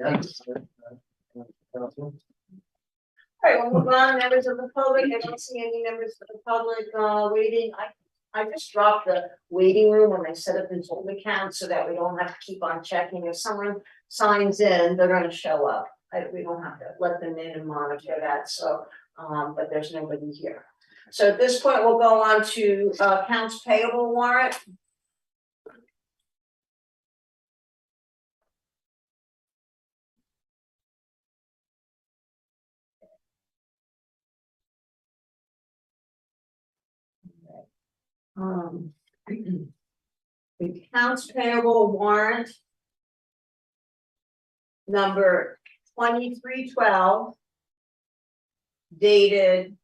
All right, we'll move on, members of the public. I don't see any members of the public waiting. I just dropped the waiting room when I set up this old account so that we don't have to keep on checking. If someone signs in, they're gonna show up. We don't have to let them in and monitor that, so, but there's nobody here. So at this point, we'll go on to accounts payable warrant. Accounts payable warrant number 2312 dated.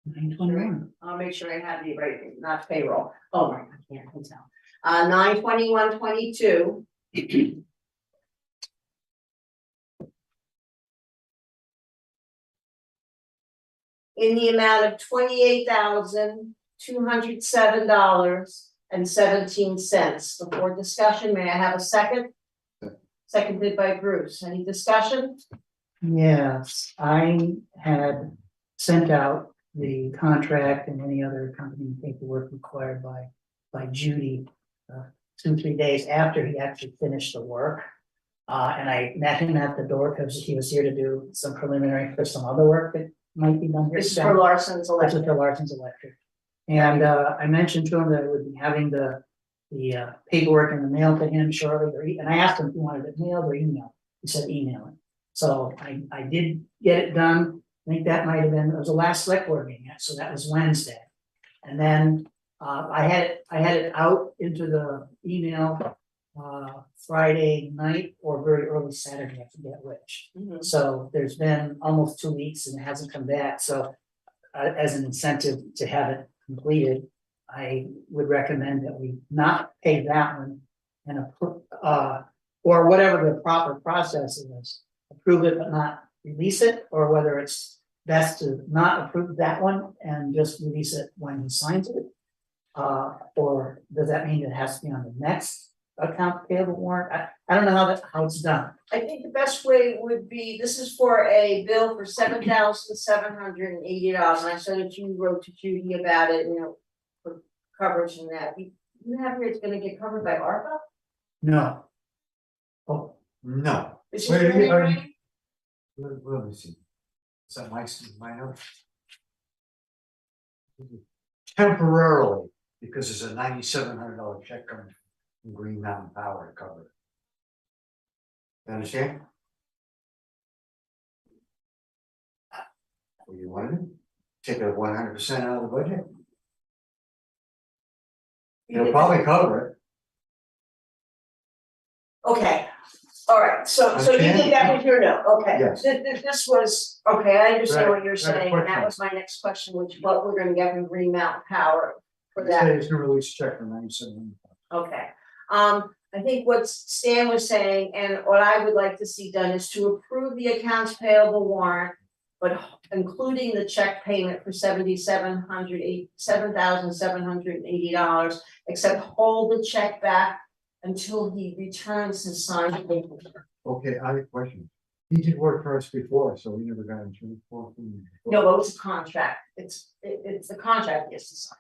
9/21. I'll make sure I have the right, not payroll. Oh, right, I can't tell. 9/21/22. In the amount of $28,207.17. Before discussion, may I have a second? Seconded by Bruce. Any discussion? Yes, I had sent out the contract and any other company paperwork required by Judy 2-3 days after he actually finished the work. And I met him at the door because he was here to do some preliminary for some other work that might be done here. This is for Larson's This Electric. is for Larson's Electric. And I mentioned to him that I would be having the paperwork in the mail to him shortly, and I asked him if he wanted it mailed or emailed. He said email it. So I did get it done. I think that might have been, it was the last select board meeting, so that was Wednesday. And then I had it out into the email Friday night or very early Saturday, I forget which. Mhm. So there's been almost 2 weeks and it hasn't come back, so as an incentive to have it completed, I would recommend that we not pay that one and or whatever the proper process is, approve it but not release it, or whether it's best to not approve that one and just release it when he signs it. Or does that mean it has to be on the next account payable warrant? I don't know how it's done. I think the best way would be, this is for a bill for $7,780. I saw that you wrote to Judy about it, for coverage and that. You have here it's gonna get covered by ARPA? No. Oh, No. Is Wait, it let me see. Is that my note? Temporarily, because there's a $9,700 check coming from Green Mountain Power to cover it. You understand? What you wanted to take it 100% out of the budget. It'll probably cover it. Okay, all right, so you think that was your note, okay. Yes. This was, okay, I understand what you're Right, saying, and that was my next question, which what we're gonna get from Green Mountain Power for that. Say it's gonna release a check for $9,700. Okay, I think what Stan was saying, and what I would like to see done is to approve the accounts payable warrant, but including the check payment for $7,780, except hold the check back until he returns his signed paperwork. Okay, I have a question. He did work for us before, so we never got insurance for him. No, but it's a contract, it's the contract he has to sign.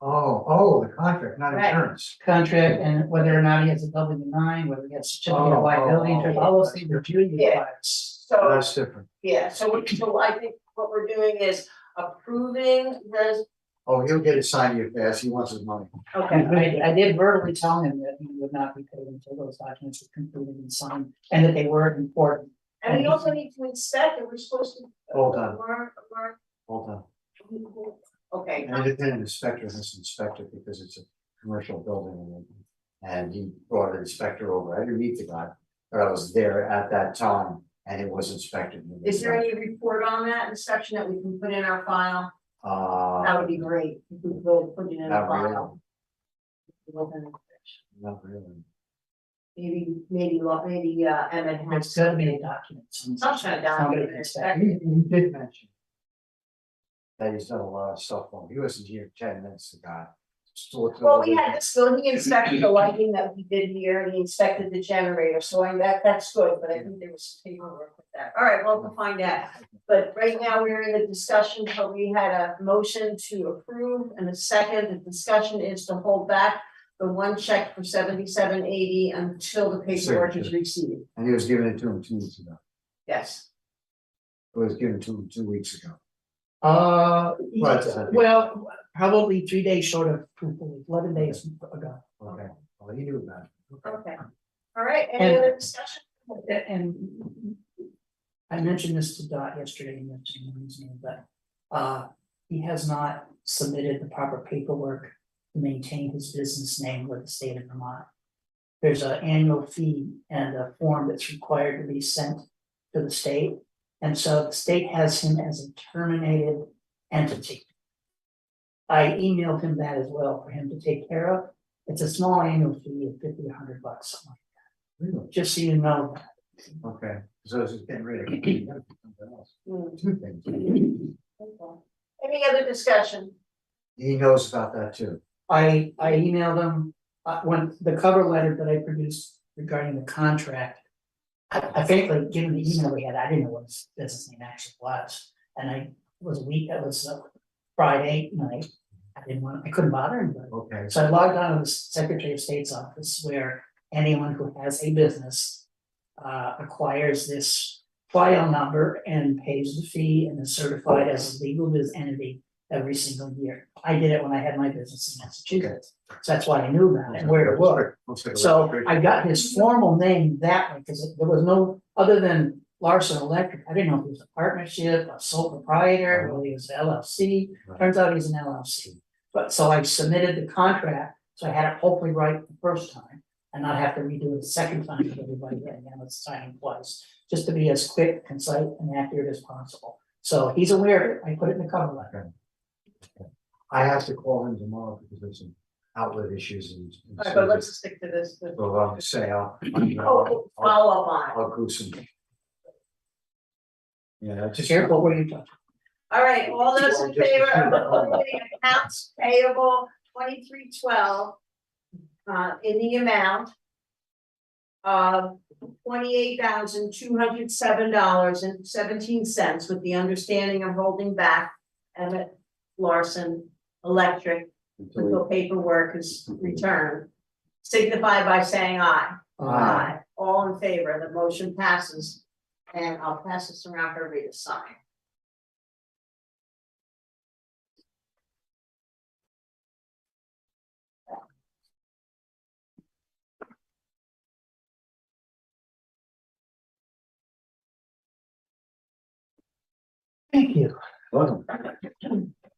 Oh, the contract, not Right. insurance. contract and whether or not he has a W-9, whether he has certificate of liability, there's all those things that Judy Yeah. requires. So, That's different. yeah, so I think what we're doing is approving the, Oh, he'll get it signed here fast. He wants his money. okay, I did verbally tell him that he would not be paid until those documents were completed and signed, and that they were important. and we also need to inspect it, we're supposed to. Hold on. We're- Hold on. Okay, An independent inspector has to inspect it because it's a commercial building. And he brought an inspector over. I didn't meet the guy, but I was there at that time and it was inspected. is there any report on that inspection that we can put in our file? That would be great, if we could put it in a Not file. Not really. Maybe, Emmett has. It's gotta be a document. Some kind of document, He did mention that he's done a lot of stuff on. He wasn't here 10 minutes ago. Well, we had this, so he inspected the lighting that we did here, and he inspected the generator, so that's good, but I think there was some paperwork with that. All right, well, we'll find out. But right now, we're in the discussion, so we had a motion to approve, and a second, the discussion is to hold back the one check for $77.80 until the paperwork is received. And he was giving it to him 2 weeks ago. Yes. It was given to him 2 weeks ago. Well, probably 3 days short of proof, 11 days ago. Okay, well, he knew about it. Okay. All right, any other discussion? And I mentioned this to Dot yesterday in the meeting, but he has not submitted the proper paperwork to maintain his business name with the state of Vermont. There's an annual fee and a form that's required to be sent to the state. And so the state has him as a terminated entity. I emailed him that as well for him to take care of. It's a small annual fee of $50, $100, something like that. Really? Just so you know. Okay, so it's just getting rid of it. Something else. Hmm. 2 things. Okay. Any other discussion? He knows about that too. I emailed him, when the cover letter that I produced regarding the contract. I frankly, given the email we had, I didn't know what his business name actually was, and it was Friday night. I couldn't bother anybody. Okay, So I logged on to the Secretary of State's office where anyone who has a business acquires this file number and pays the fee and is certified as a legal business entity every single year. I did it when I had my business in Massachusetts. So that's why I knew about it and where to look. So I got his formal name that way because there was no, other than Larson Electric, I didn't know if he was a partnership, a sole proprietor, or he was an LLC. Turns out he's an LLC. But so I submitted the contract, so I had it hopefully right the first time and not have to redo it the second time with everybody getting on with signing twice, just to be as quick, concise, and accurate as possible. So he's aware of it. I put it in the cover letter. I have to call him tomorrow because there's some outlet issues and. All right, but let's stick to this. So I'll say, Oh, follow up on it. I'll go some. Yeah, just. Careful where you touch. All right, all those in favor of approving accounts payable 2312 in the amount of $28,207.17 with the understanding of holding back Emmett Larson Electric until paperwork is returned, signify by saying aye. Aye. All in favor, the motion passes, and I'll pass this around for everybody to sign. Thank you. Welcome.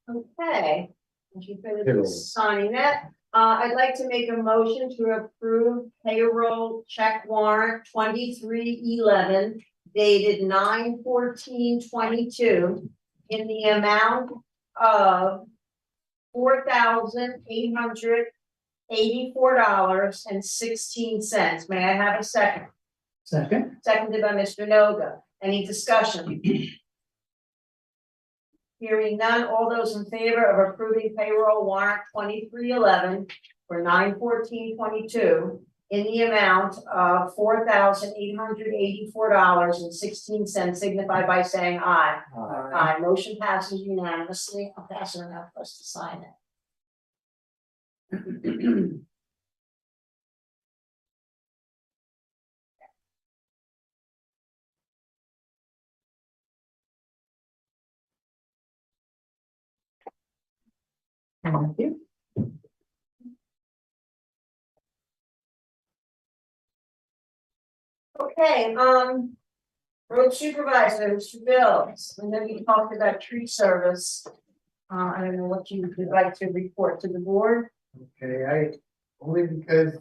Okay, thank you for signing that. I'd like to make a motion to approve payroll check warrant 2311 dated 9/14/22 in the amount of $4,884.16. May I have a second? Second. Seconded by Mr. Noga. Any discussion? Hearing none, all those in favor of approving payroll warrant 2311 for 9/14/22 in the amount of $4,884.16 signify by saying aye. Aye, motion passes unanimously. I'll pass it around for us to sign it. Thank you. Okay, road supervisor, Mr. Bills, and then we talked about tree service. I don't know what you would like to report to the board. Okay, only because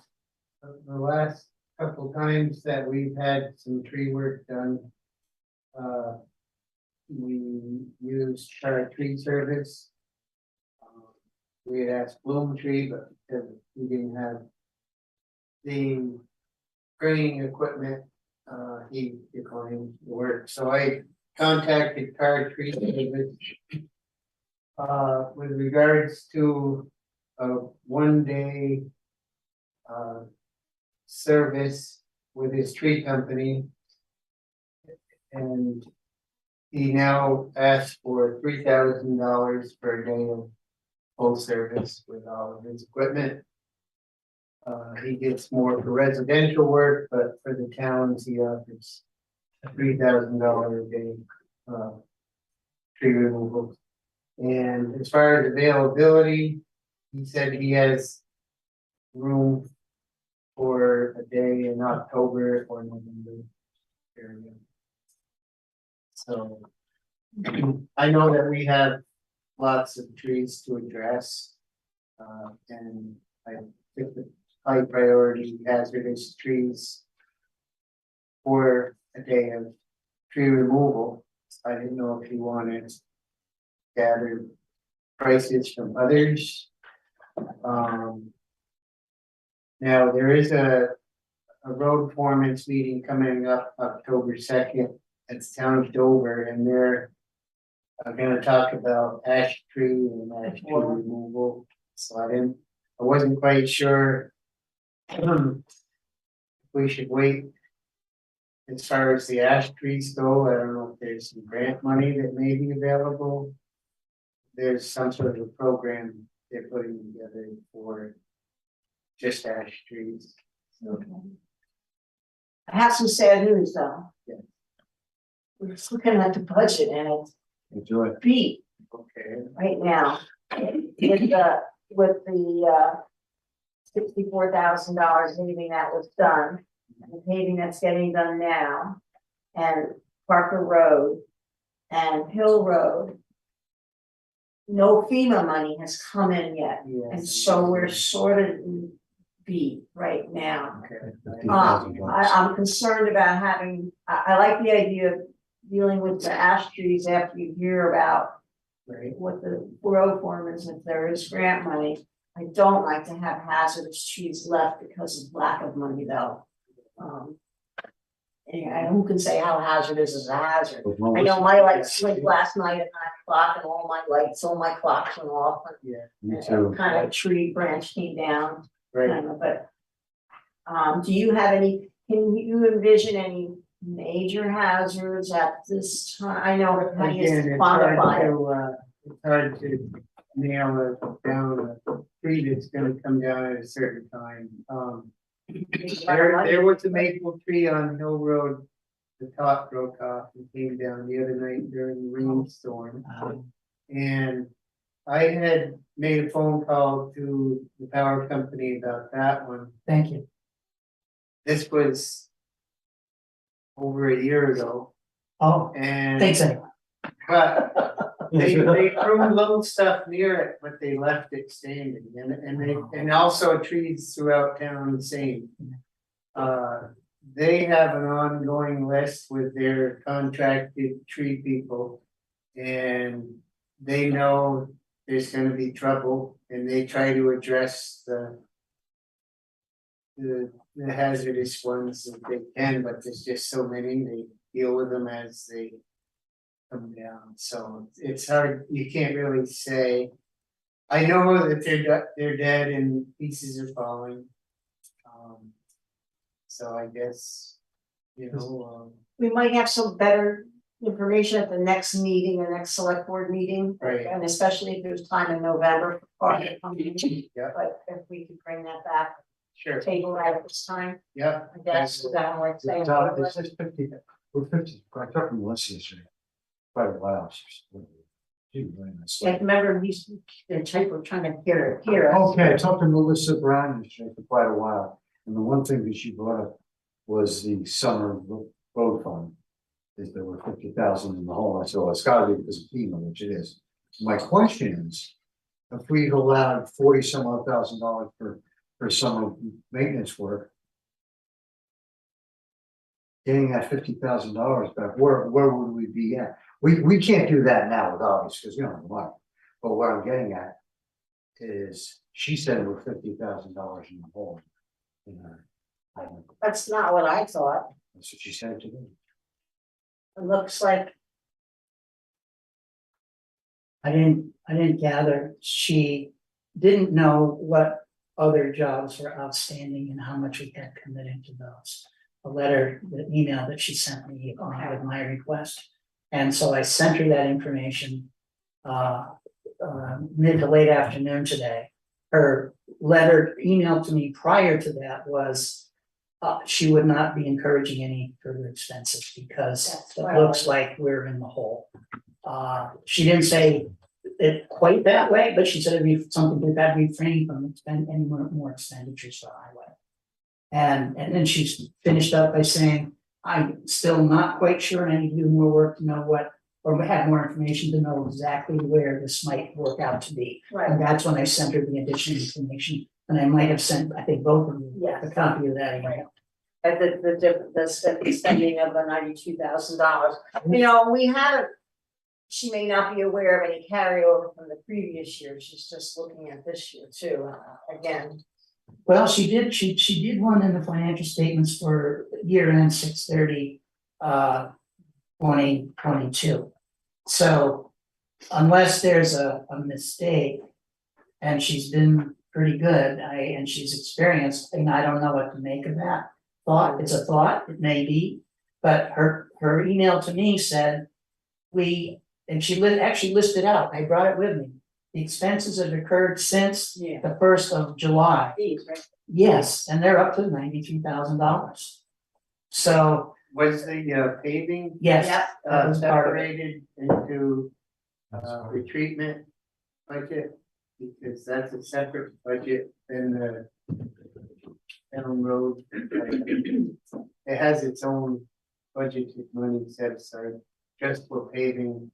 of the last couple times that we've had some tree work done. We used our tree service. We had asked Bloom Tree, but because we didn't have the spraying equipment, he declined the work, so I contacted Car Tree Service. With regards to a 1 day. Service with his tree company. And he now asks for $3,000 for a day of full service with all of his equipment. He gets more for residential work, but for the towns, he offers a $3,000 a day, tree removal. And as far as availability, he said he has room for a day in October or November area. So I know that we have lots of trees to address. And I think the high priority hazardous trees for a day of tree removal. I didn't know if you wanted to gather prices from others. Now, there is a road foreman's meeting coming up October 2nd at the town of Dover, and they're gonna talk about ash tree and ash tree removal. So I wasn't quite sure if we should wait as far as the ash trees go. I don't know if there's some grant money that may be available. There's some sort of a program they're putting together for just ash trees. So, I have some sad news though. Yeah. We're just looking at the budget and it's Enjoy. beat okay, right now. With the $64,000 paving that was done, and the paving that's getting done now, and Parker Road and Hill Road. No FEMA money has come in yet, yes. and so we're sort of beat right now. Okay. I'm concerned about having, I like the idea of dealing with the ash trees after you hear about Right, what the road foreman is, if there is grant money. I don't like to have hazardous trees left because of lack of money though. And who can say how hazardous is a hazard? I know my lights slipped last night at 9 o'clock and all my clocks went off. yeah, Me And too. kind of a tree branch came down, right. kind of, but. Do you have any, can you envision any major hazards at this time? I know that how you Again, it's hard quantify it. to, it's hard to nail it down, a tree that's gonna come down at a certain time. There was a maple tree on Hill Road, the top broke off and came down the other night during the rainstorm. And I had made a phone call to the power company about that one. Thank you. This was over a year ago, Oh, and. thanks anyway. But they pruned little stuff near it, but they left it standing, and also trees throughout town the same. They have an ongoing list with their contracted tree people. And they know there's gonna be trouble, and they try to address the hazardous ones that they can, but there's just so many, they deal with them as they come down, so it's hard, you can't really say. I know that they're dead and pieces are falling. So I guess, you know, We might have some better information at the next meeting, the next select board meeting. Right. And especially if there's time in November. Yeah. But if we could bring that back, sure, table that at this time, yeah. I guess, is that what I'm saying? It's just 50, we're 50, I talked to Melissa yesterday, quite a while. She was really nice. Yeah, remember, the type of trying to hear us. Okay, I talked to Melissa Brown yesterday for quite a while, and the one thing that she brought up was the summer road fund. Is there were 50,000 in the hole, I said, well, it's gotta be because of FEMA, which it is. My question is, if we've allowed 40 some odd thousand dollars for summer maintenance work. Getting that $50,000 back, where would we be at? We can't do that now with August, because we don't have the money. But what I'm getting at is, she said we're $50,000 in the hole. You know, That's not what I thought. that's what she said to me. It looks like, I didn't gather she didn't know what other jobs were outstanding and how much we had committed to those. The email that she sent me with my request. And so I sent her that information mid to late afternoon today. Her email to me prior to that was she would not be encouraging any further expenses because That's it right. looks like we're in the hole. She didn't say it quite that way, but she said it'd be something that we'd refrain from any more expenditures for highway. And then she's finished up by saying, I'm still not quite sure, and I need to do more work to know what, or have more information to know exactly where this might work out to be. Right, And that's when I sent her the additional information, and I might have sent, I think, both of you Yes. a copy of that email. at the spending of the $92,000. You know, we haven't, she may not be aware of any carryover from the previous year, she's just looking at this year too, again. Well, she did one in the financial statements for year end 6/30, 2022. So unless there's a mistake, and she's been pretty good, and she's experienced, and I don't know what to make of that thought. It's a thought, it may be, but her email to me said, and she actually listed out, I brought it with me. The expenses have occurred since Yeah. the 1st of July. These, right? Yes, and they're up to $93,000. So, Was the paving yes, Yep. that was part of it. separated into the treatment budget? Because that's a separate budget than the town road. It has its own budgeted money set aside just for paving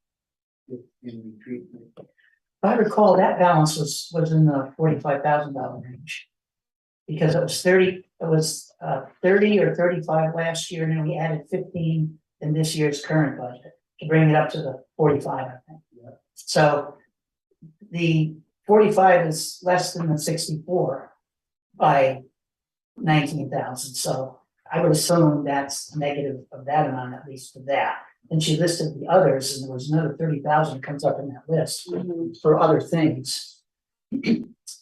in treatment. If I recall, that balance was in the $45,000 range. Because it was 30 or 35 last year, and then we added 15 in this year's current budget to bring it up to the 45, I think. Yeah. So the 45 is less than the 64 by 19,000, so I would assume that's negative of that amount, at least for that. And she listed the others, and there was another 30,000 that comes up in that list for other things.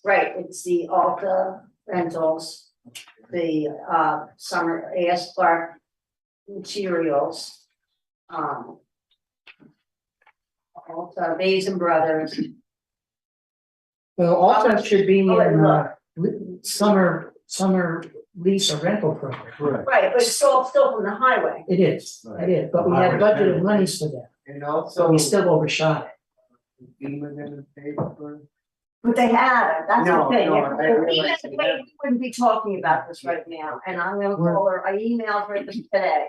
Right, it's the Alta rentals, the summer AS Clark materials. Alta, Bays and Brothers, Well, all that should be in Oh, summer lease or rental program. Correct. right, but it's still from the highway. It is, but we had budgeted monies for that, And so also. we still overshot it. FEMA gonna pay for. But they had, that's the No, thing. no, If I we realize had- that. we wouldn't be talking about this right now, and I'm gonna call her, I emailed her today,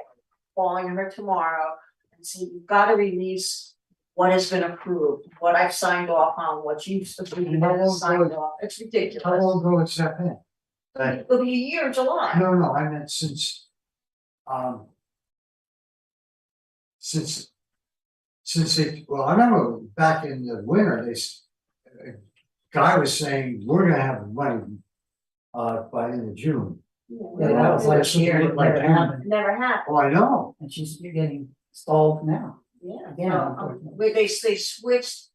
calling her tomorrow. And see, you've gotta release what has been approved, what I've signed off on, what you've signed off, it's ridiculous. How long ago has that been? It'll be a year in July. No, I meant since it, well, I remember back in the winter, a guy was saying, we're gonna have money by the end of June. Yeah, that was last year, and it never happened, Never happened, Oh, I know. and you're getting stalled now. yeah. Yeah, They switched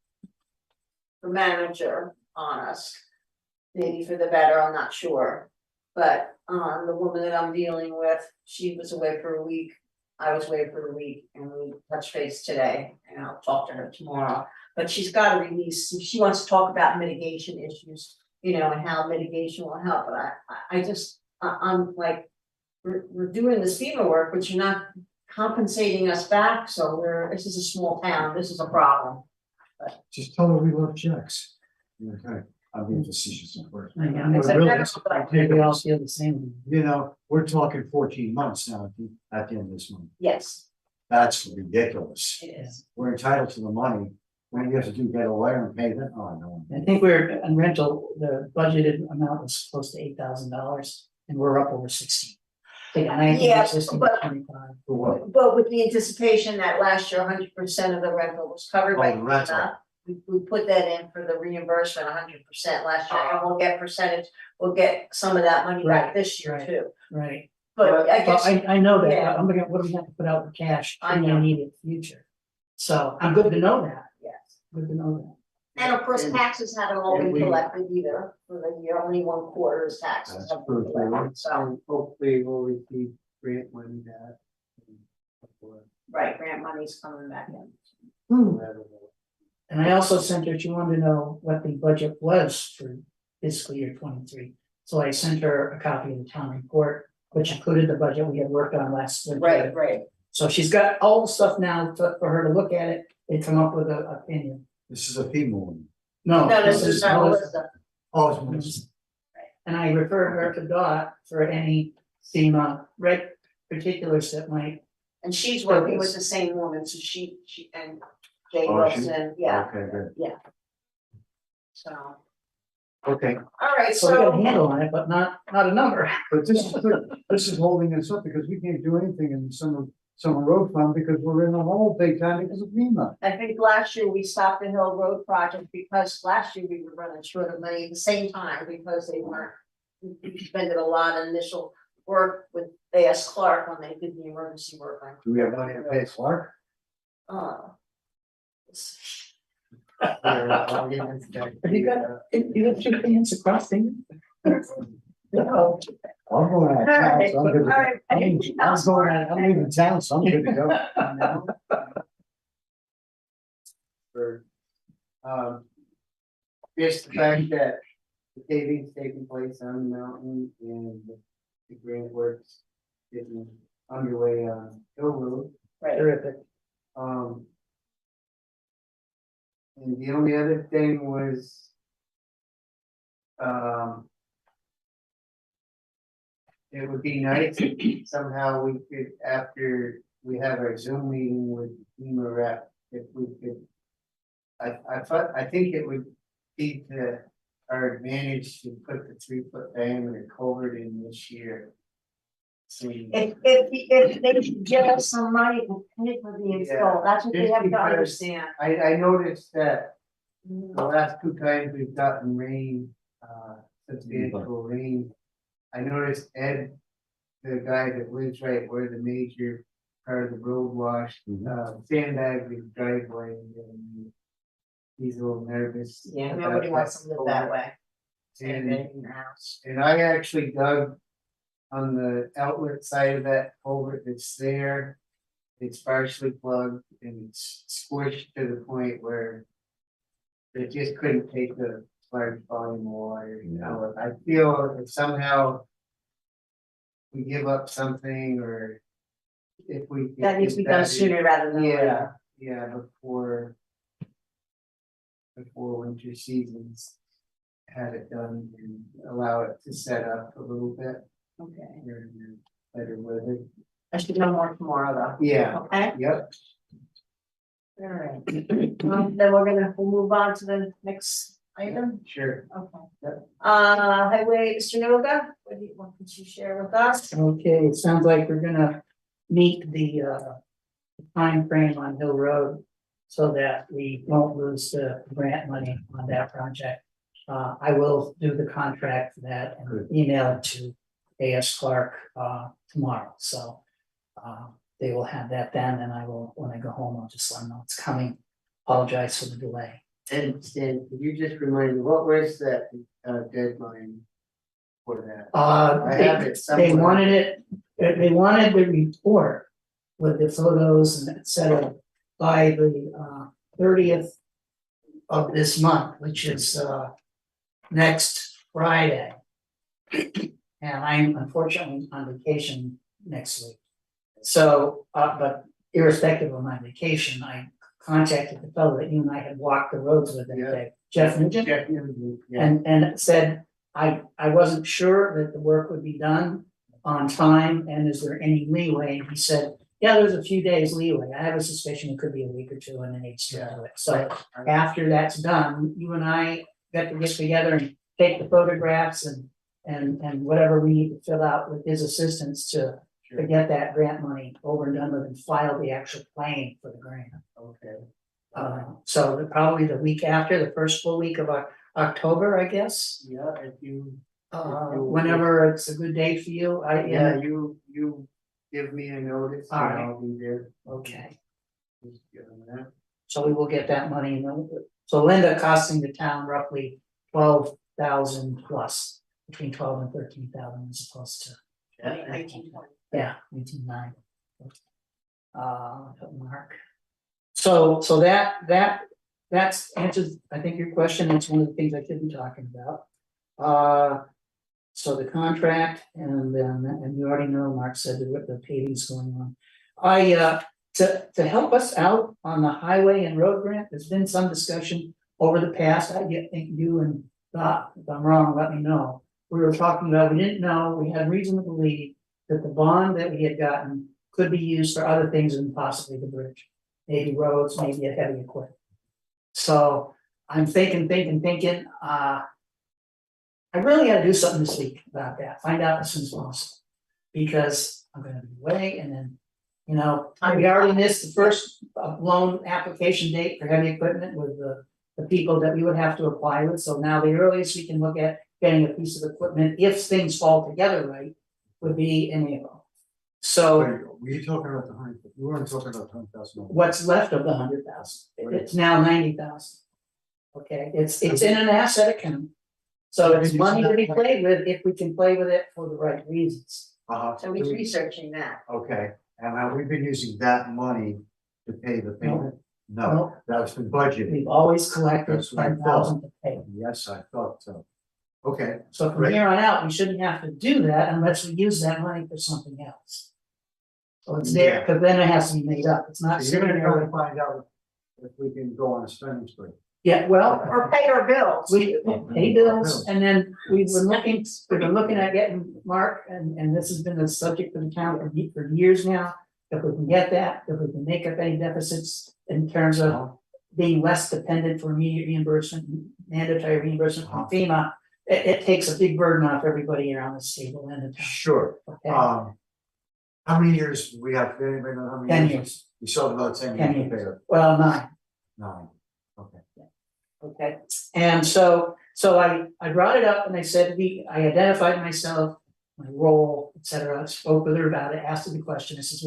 the manager on us. Maybe for the better, I'm not sure. But the woman that I'm dealing with, she was away for a week. I was away for a week, and we touched base today, and I'll talk to her tomorrow. But she's got to release, she wants to talk about mitigation issues, you know, and how mitigation will help, but I'm like, we're doing this FEMA work, but you're not compensating us back, so this is a small town, this is a problem. Just tell her we love checks. Okay, I'll be facetious, of course. I know, It's a Really, better- I I think take we it, all feel the same. you know, we're talking 14 months now at the end of this month. Yes, That's ridiculous. it is. We're entitled to the money. When you have to get a lawyer and pay that, oh, no. I think we're on rental, the budgeted amount was close to $8,000, and we're up over 16. And I think Yeah, it's just but- 25. For what? But with the anticipation that last year 100% of the rental was covered by Oh, the rental. FEMA, we put that in for the reimbursement 100% last year, and we'll get percentage, we'll get some of that money back Right, this year right. too. Right, But I but guess, I know that, Yeah. what I'm gonna put out for cash I in the know. immediate future. So I'm good to know that, yes, good to know that. And of course, And- taxes haven't all and been we- collected either, for the year, only 1/4's taxes That's have been true, collected, so, So hopefully we'll receive grant money back. right, grant money's coming back in. And I also sent her, she wanted to know what the budget was for fiscal year 23. So I sent her a copy of the town report, which included the budget we had worked on last winter. Right. So she's got all the stuff now for her to look at it and come up with an opinion. This is a FEMA one. No, No, this is not Melissa. Oh, it's Melissa. And I referred her to Dot for any FEMA particulars that might. And she's working with the same woman, so she and Jay Oh, she- Wilson, yeah, Okay, good. so, Okay, all right, So we got a so. handle on it, but not a number. but this is holding us up because we can't do anything in the summer road fund because we're in a hole big time because of FEMA. I think last year we stopped the Hill Road project because last year we were running short of money at the same time because they weren't. We spending a lot of initial work with A.S. Clark when they did the emergency work on. Do we have money to pay Clark? Uh, Have you got two hands across things? No. I'm going out of town, so I'm good. All right. I'm leaving town, so I'm good to go. For, just the fact that the paving's taking place on the mountain and the grant works getting underway on Hill Road. Right, Terrific. And the only other thing was, it would be nice if somehow we could, after we have our Zoom meeting with FEMA rep, if we could. I think it would be to our advantage to put the 3-foot diameter culvert in this year. See, if they could get us some money to pay for the install, that's what they just have to because- understand. I noticed that the last 2 times we've gotten rain, substantial rain. I noticed Ed, the guy that lives right where the major part of the road washed, sandbagged his driveway and he's a little nervous. Yeah, about nobody wants to that live that way. And- In your house. And I actually dug on the outlet side of that culvert that's there. It's partially plugged and it's squished to the point where it just couldn't take the large volume of water, you know, I feel if somehow we give up something or if we. could That needs to be get done that in- sooner rather than later. Yeah, before winter seasons. Had it done and allow it to set up a little bit, Okay, or better weather. I should know more tomorrow Yeah, though, okay? yep, All right. Then we'll move on to the next item, sure. okay. Yep. Highway, Mr. Noga, what could you share with us? Okay, it sounds like we're gonna meet the time frame on Hill Road so that we won't lose the grant money on that project. I will do the contract for that and email it to A.S. Clark tomorrow, so they will have that then, and I will, when I go home, I'll just let them know it's coming. Apologize for the delay. And Stan, could you just remind me, what was that deadline for that? I have it They somewhere. wanted it, they wanted the report with the photos and et cetera by the 30th of this month, which is next Friday. And I'm unfortunately on vacation next week. So, but irrespective of my vacation, I contacted the fellow that you and I had walked the roads with that day, Jeff Nugent. Jeff Nugent, yeah. And said, I wasn't sure that the work would be done on time, and is there any leeway? And he said, yeah, there's a few days leeway. I have a suspicion it could be a week or two, and then he'd still do it. So after that's done, you and I got to get together and take the photographs and whatever we need to fill out with his assistance to get that grant money over and done with and file the actual claim for the grant. Okay, So probably the week after, the first full week of October, I guess. yeah, if you, Whenever it's a good day for you, yeah, you give me a notice and All right. I'll be there. Okay, Just give them that. so we will get that money, and So it'll end up costing the town roughly 12,000 plus, between 12 and 13,000 as opposed to. Yeah, 1920. Yeah, 1990. Mark. So that's answers, I think, your question. It's one of the things I should be talking about. So the contract and you already know, Mark said that what the paving's going on. To help us out on the highway and road grant, there's been some discussion over the past. I think you and Dot, if I'm wrong, let me know. We were talking about, we didn't know, we had reason to believe that the bond that we had gotten could be used for other things than possibly the bridge. Maybe roads, maybe a heavy equipment. So I'm thinking, I really gotta do something this week about that, find out as soon as possible. Because I'm gonna be away and then, we already missed the first loan application date for heavy equipment with the people that we would have to apply with. So now the earliest we can look at getting a piece of equipment, if things fall together right, would be in April. So Were you talking about the 100, we weren't talking about 100,000. what's left of the 100,000, it's now 90,000. Okay, it's in an asset account. So it's money to be played with if we can play with it for the right reasons. So he's researching that. Okay, and have we been using that money to pay the payment? No, No. that's been budgeted. We've always collected That's what I 10,000 to pay. Yes, I thought so. Okay, So from Right. here on out, we shouldn't have to do that unless we use that money for something else. So it's there, because then it has to be made up. It's not so you're sitting gonna try there. to find out if we can go on a spending spree. Yeah, well, Or pay our bills. we pay bills, and then we've been looking at getting Mark, and this has been a subject for the town for years now. If we can get that, if we can make up any deficits in terms of being less dependent for immediate reimbursement, mandatory reimbursement from FEMA, it takes a big burden off everybody around the stable end of town. Sure. Okay, How many years do we have? Anybody know how many 10 years. We still have another 10 years 10 to years. pay it. Well, 9. 9. Okay. Okay, and so I brought it up and I said, I identified myself, my role, et cetera. I spoke with her about it, asked her the question. I says,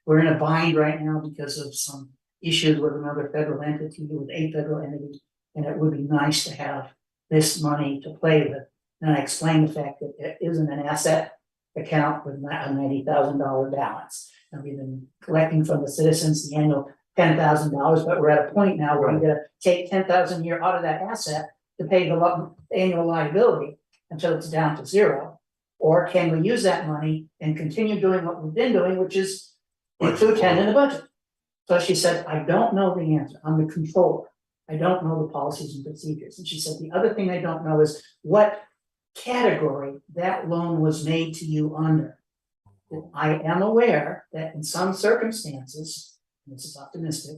we're in a bind right now because of some issues with another federal entity, with a federal entity, and it would be nice to have this money to play with. And I explained the fact that it isn't an asset account with a $90,000 balance. And we've been collecting from the citizens the annual $10,000, but we're at a point now where we're gonna take 10,000 a year out of that asset to pay the annual liability until it's down to 0. Or can we use that money and continue doing what we've been doing, which is include 10 in the budget? So she said, I don't know the answer. I'm the controller. I don't know the policies and procedures. And she said, the other thing I don't know is what category that loan was made to you under. I am aware that in some circumstances, and this is optimistic,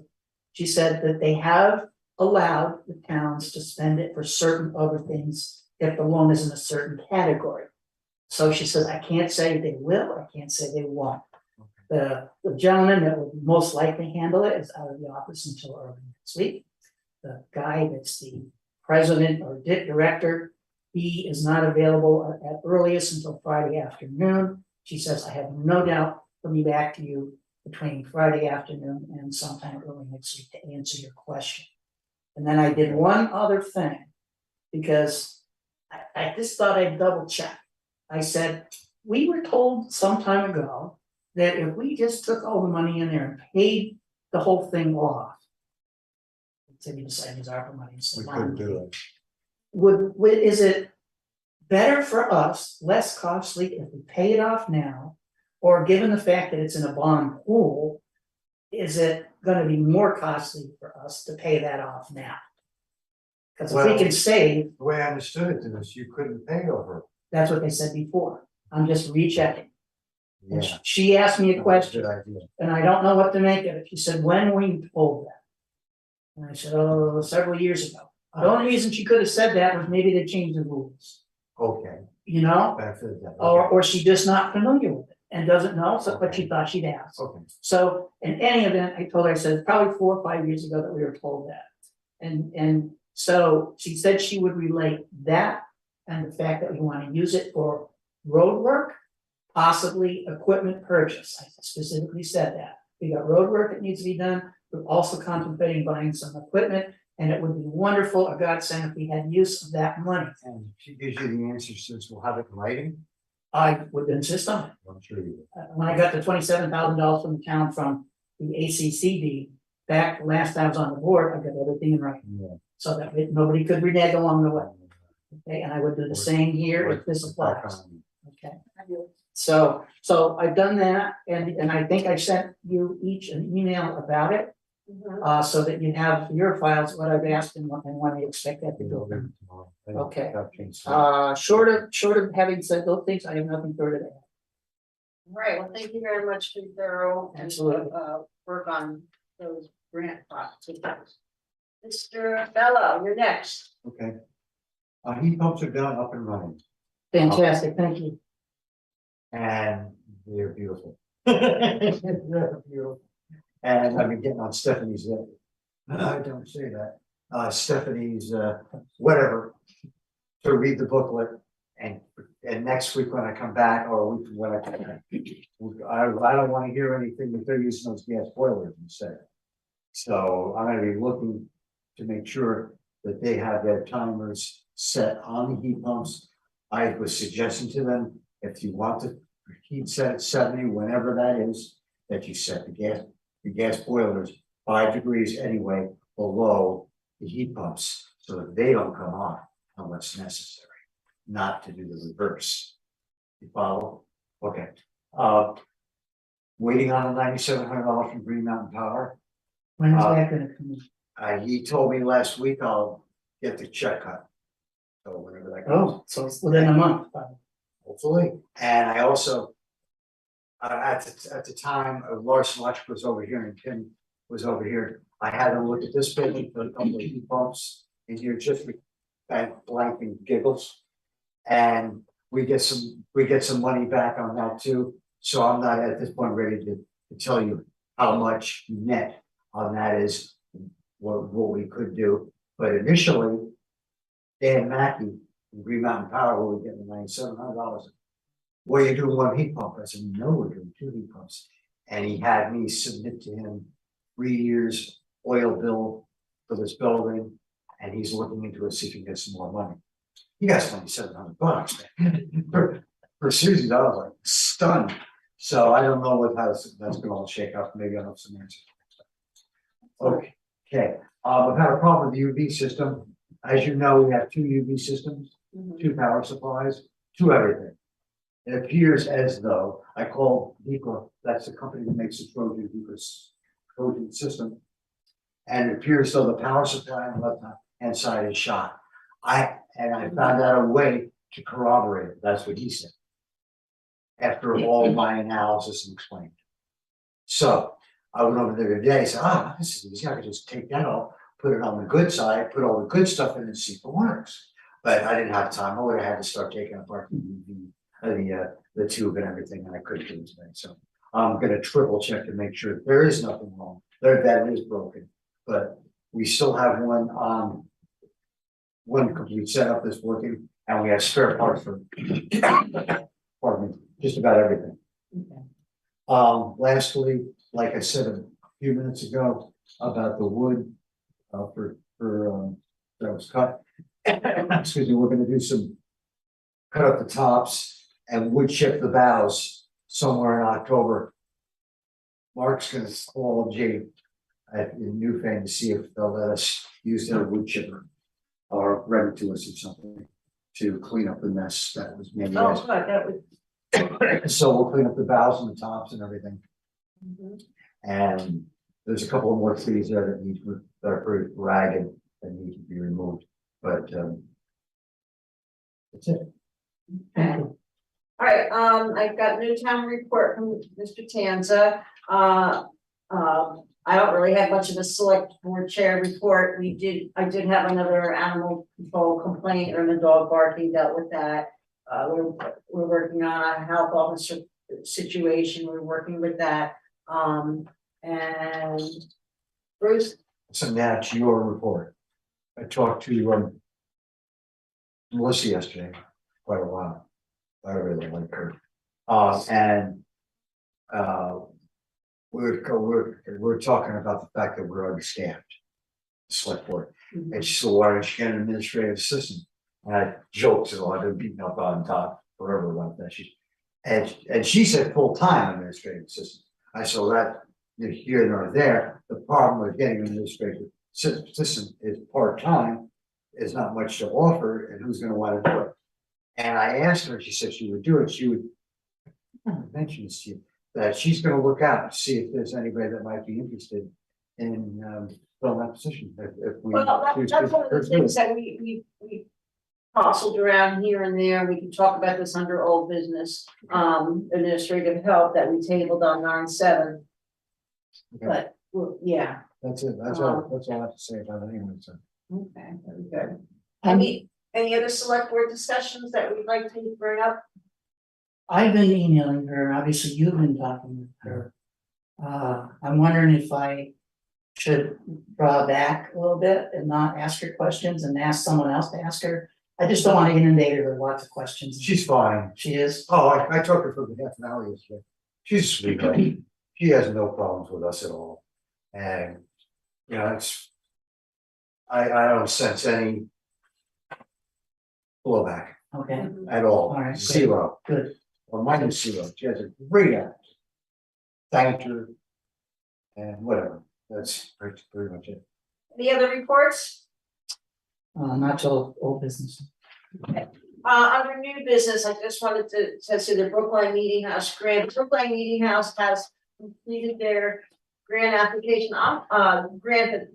she said that they have allowed the towns to spend it for certain other things if the loan is in a certain category. So she says, I can't say they will, I can't say they won't. The gentleman that will most likely handle it is out of the office until early next week. The guy that's the president or director, he is not available at earliest until Friday afternoon. She says, I have no doubt he'll be back to you between Friday afternoon and sometime early next week to answer your question. And then I did one other thing, because I just thought I'd double check. I said, we were told some time ago that if we just took all the money in there and paid the whole thing off, to decide his ARPA money. We couldn't do it. Is it better for us, less costly if we pay it off now? Or given the fact that it's in a bond pool, is it gonna be more costly for us to pay that off now? Because if we Well, can save, The way I understood it, Dennis, you couldn't pay over. that's what they said before. I'm just rechecking. And Yeah. she asked me a question, Good idea. and I don't know what to make of it. She said, when were you told that? And I said, oh, several years ago. The only reason she could have said that was maybe they changed the rules, Okay, you know? benefit of that. Or she's just not familiar with it and doesn't know, so, but she thought she'd ask. Okay, So in any event, I told her, I said, it's probably 4 or 5 years ago that we were told that. And so she said she would relate that and the fact that we want to use it for road work, possibly equipment purchase. I specifically said that. We got road work that needs to be done. We're also contemplating buying some equipment And it would be wonderful, a godsend, if we had use of that money. And she gives you the answer, since we'll have it in writing, I would insist on it. I'm sure you will. When I got the $27,000 from the town from the ACCD, back last time I was on the board, I got everything in writing, Yeah. so that nobody could renege along the way. Okay, and I would do the same here if this applies. Okay, so I've done that, and I think I sent you each an email about it, Mhm. so that you have your files, what I've asked and when I expect that to go. Okay. Short of having said those things, I have nothing further to add. All right, well, thank you very much for your thorough Absolutely. work on those grant projects. Mr. Bello, you're next. Okay. Heat pumps are done, up and running, Fantastic, thank you. and they're beautiful. They're beautiful. And I've been getting on Stephanie's, I don't say that, Stephanie's, whatever, to read the booklet. And next week when I come back, or a week when I come back, I don't wanna hear anything that they're using those gas boilers instead. So I'm gonna be looking to make sure that they have their timers set on the heat pumps. I was suggesting to them, if you want the heat set at 70, whenever that is, that you set the gas boilers 5 degrees anyway below the heat pumps, so that they don't come on unless necessary, not to do the reverse. You follow? Okay. Waiting on the $9,700 from Green Mountain Power. When is that gonna come in? He told me last week I'll get the check cut. So whenever that goes, Oh, so it's within a month, probably. hopefully. And I also, at the time, Larson Electric was over here and Tim was over here. I had him look at this building for a couple of heat pumps in here, just for blank and giggles. And we get some money back on that too. So I'm not at this point ready to tell you how much net on that is, what we could do. But initially, Dan Mackey, from Green Mountain Power, we were getting $9,700. What are you doing one heat pump? I said, no, we're doing 2 heat pumps. And he had me submit to him 3 years oil bill for this building, and he's looking into it, see if he can get some more money. He got $2,700, man. For Susie, I was like stunned. So I don't know how that's gonna all shake out. Maybe I'll have some answers. Okay, we've had a problem with the UV system. As you know, we have 2 UV systems, 2 power supplies, 2 everything. It appears as though, I call Vico, that's the company that makes the Trojan system. And it appears though the power supply on the left hand side is shot. I found out a way to corroborate it. That's what he said. After all my analysis and explained. So I went over there today, said, this is easy. I could just take that off, put it on the good side, put all the good stuff in and see if it works. But I didn't have time. I would have had to start taking apart the tube and everything, and I couldn't do it today. So I'm gonna triple check to make sure there is nothing wrong. That is broken, but we still have one complete setup that's working, and we have spare parts for pardon me, just about everything. Okay. Lastly, like I said a few minutes ago about the wood that was cut. Excuse me, we're gonna do some cut up the tops and wood chip the boughs somewhere in October. Mark's gonna call Jay in Newfane to see if they'll let us use their wood chipper or rent it to us or something to clean up the mess that was made. Oh, good, that would. So we'll clean up the boughs and the tops and everything. Mhm. And there's a couple of more trees there that are pretty ragged and need to be removed, but that's it. Thank you. All right, I've got new town report from Mr. Tanza. I don't really have much of a select board chair report. I did have another animal control complaint or the dog barking, dealt with that. We're working on a health officer situation. We're working with that. And Bruce, So now to your report. I talked to Melissa yesterday, quite a while. I really like her. And we're talking about the fact that we're understaffed. select board. Mhm. And she said, why don't you get an administrative assistant? And I joked, so I've been beaten up on top forever about that. And she said full-time administrative assistant. I said, well, that, neither here nor there. The problem with getting an administrative assistant is part-time, is not much to offer, and who's gonna wanna do it? And I asked her, she said she would do it, she would mention this to you, that she's gonna look out and see if there's anybody that might be interested in filling that position, if we. Well, that's one of the things that we parceled around here and there. We can talk about this under old business, administrative help that we tabled on 9/7. Okay. But, well, yeah, That's it, that's all I have to say about it anyway, so. okay, very good. Um, Any other select board discussions that we'd like to bring up? I've been emailing her, obviously you've been talking with her. I'm wondering if I should draw back a little bit and not ask her questions and ask someone else to ask her. I just don't want to inundate her with lots of questions. She's fine. She is, Oh, I talked to her for half an hour yesterday. She's sweet, girl. She has no problems with us at all. And, you know, I don't sense any blowback okay, at all. All right, good. Zero. good. Well, mine is zero. She has a great attitude. Thanked her. And whatever. That's pretty much it. Any other reports? Not till old business. Under new business, I just wanted to say the Brookline Meeting House grant. Brookline Meeting House has completed their grant application, grant that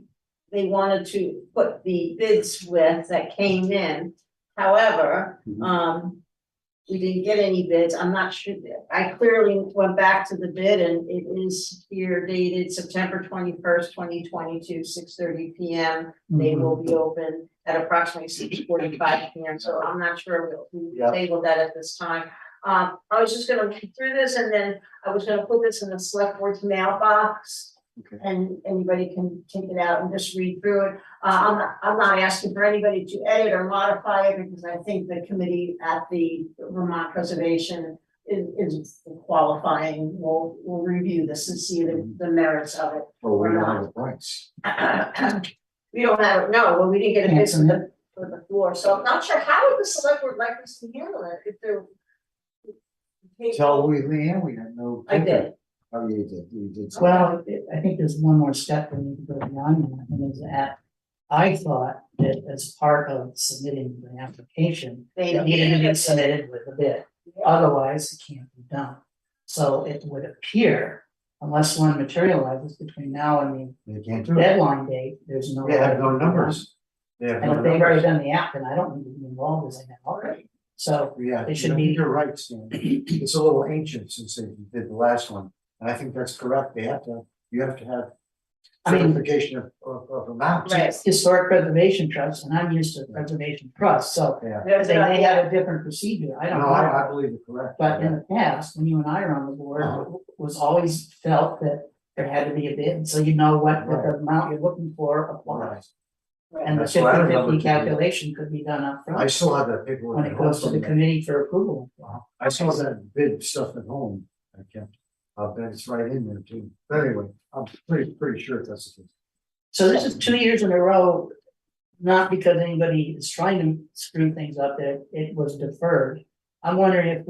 they wanted to put the bids with that came in. However, we didn't get any bids. I'm not sure. I clearly went back to the bid and it is here dated September 21st, 2022, 6:30 p.m. They will be open at approximately 6:45 p.m. So I'm not sure we Yeah. tabled that at this time. I was just gonna read through this and then I was gonna put this in the select board's mailbox. Okay. And anybody can take it out and just read through it. I'm not asking for anybody to edit or modify it because I think the committee at the Vermont Preservation is qualifying. We'll review this and see the merits of it. Well, we don't have a price. We don't have it, no, well, we didn't get a bid for the floor, so I'm not sure, how would the select board like us to handle it, if they're. Tell Leanne we had no. I did. Oh, you did. Well, I think there's one more step we need to go beyond that, and is that I thought that as part of submitting the application, They it don't needed to get be it. submitted with a bid, otherwise it can't be done. So it would appear, unless one materializes between now and They can't the do it. deadline date, there's no. They have no way to do numbers. They have it. And no if they've already numbers. done the app, then I don't need to be involved as I have already, so Yeah, They should I be- think you're right, Stan. It's a little ancient since they did the last one, and I think that's correct. You have to have I mean- certification of amounts. Right. it's historic preservation trust, and I'm used to preservation trust, so Yeah, they may have a different procedure, I don't no, know. I believe you're correct. But in the past, when you and I are on the board, it was always felt that there had to be a bid, so you know what the amount you're looking for applies. And the That's what I remember 50/50 to do. calculation could be done up I front still have that paperwork. when at it home goes to the somewhere. committee for approval. I still have that bid stuff at home. I kept, I bet it's right in there too. But anyway, I'm pretty sure that's the case. So this is 2 years in a row, not because anybody is trying to screw things up, that it was deferred. I'm wondering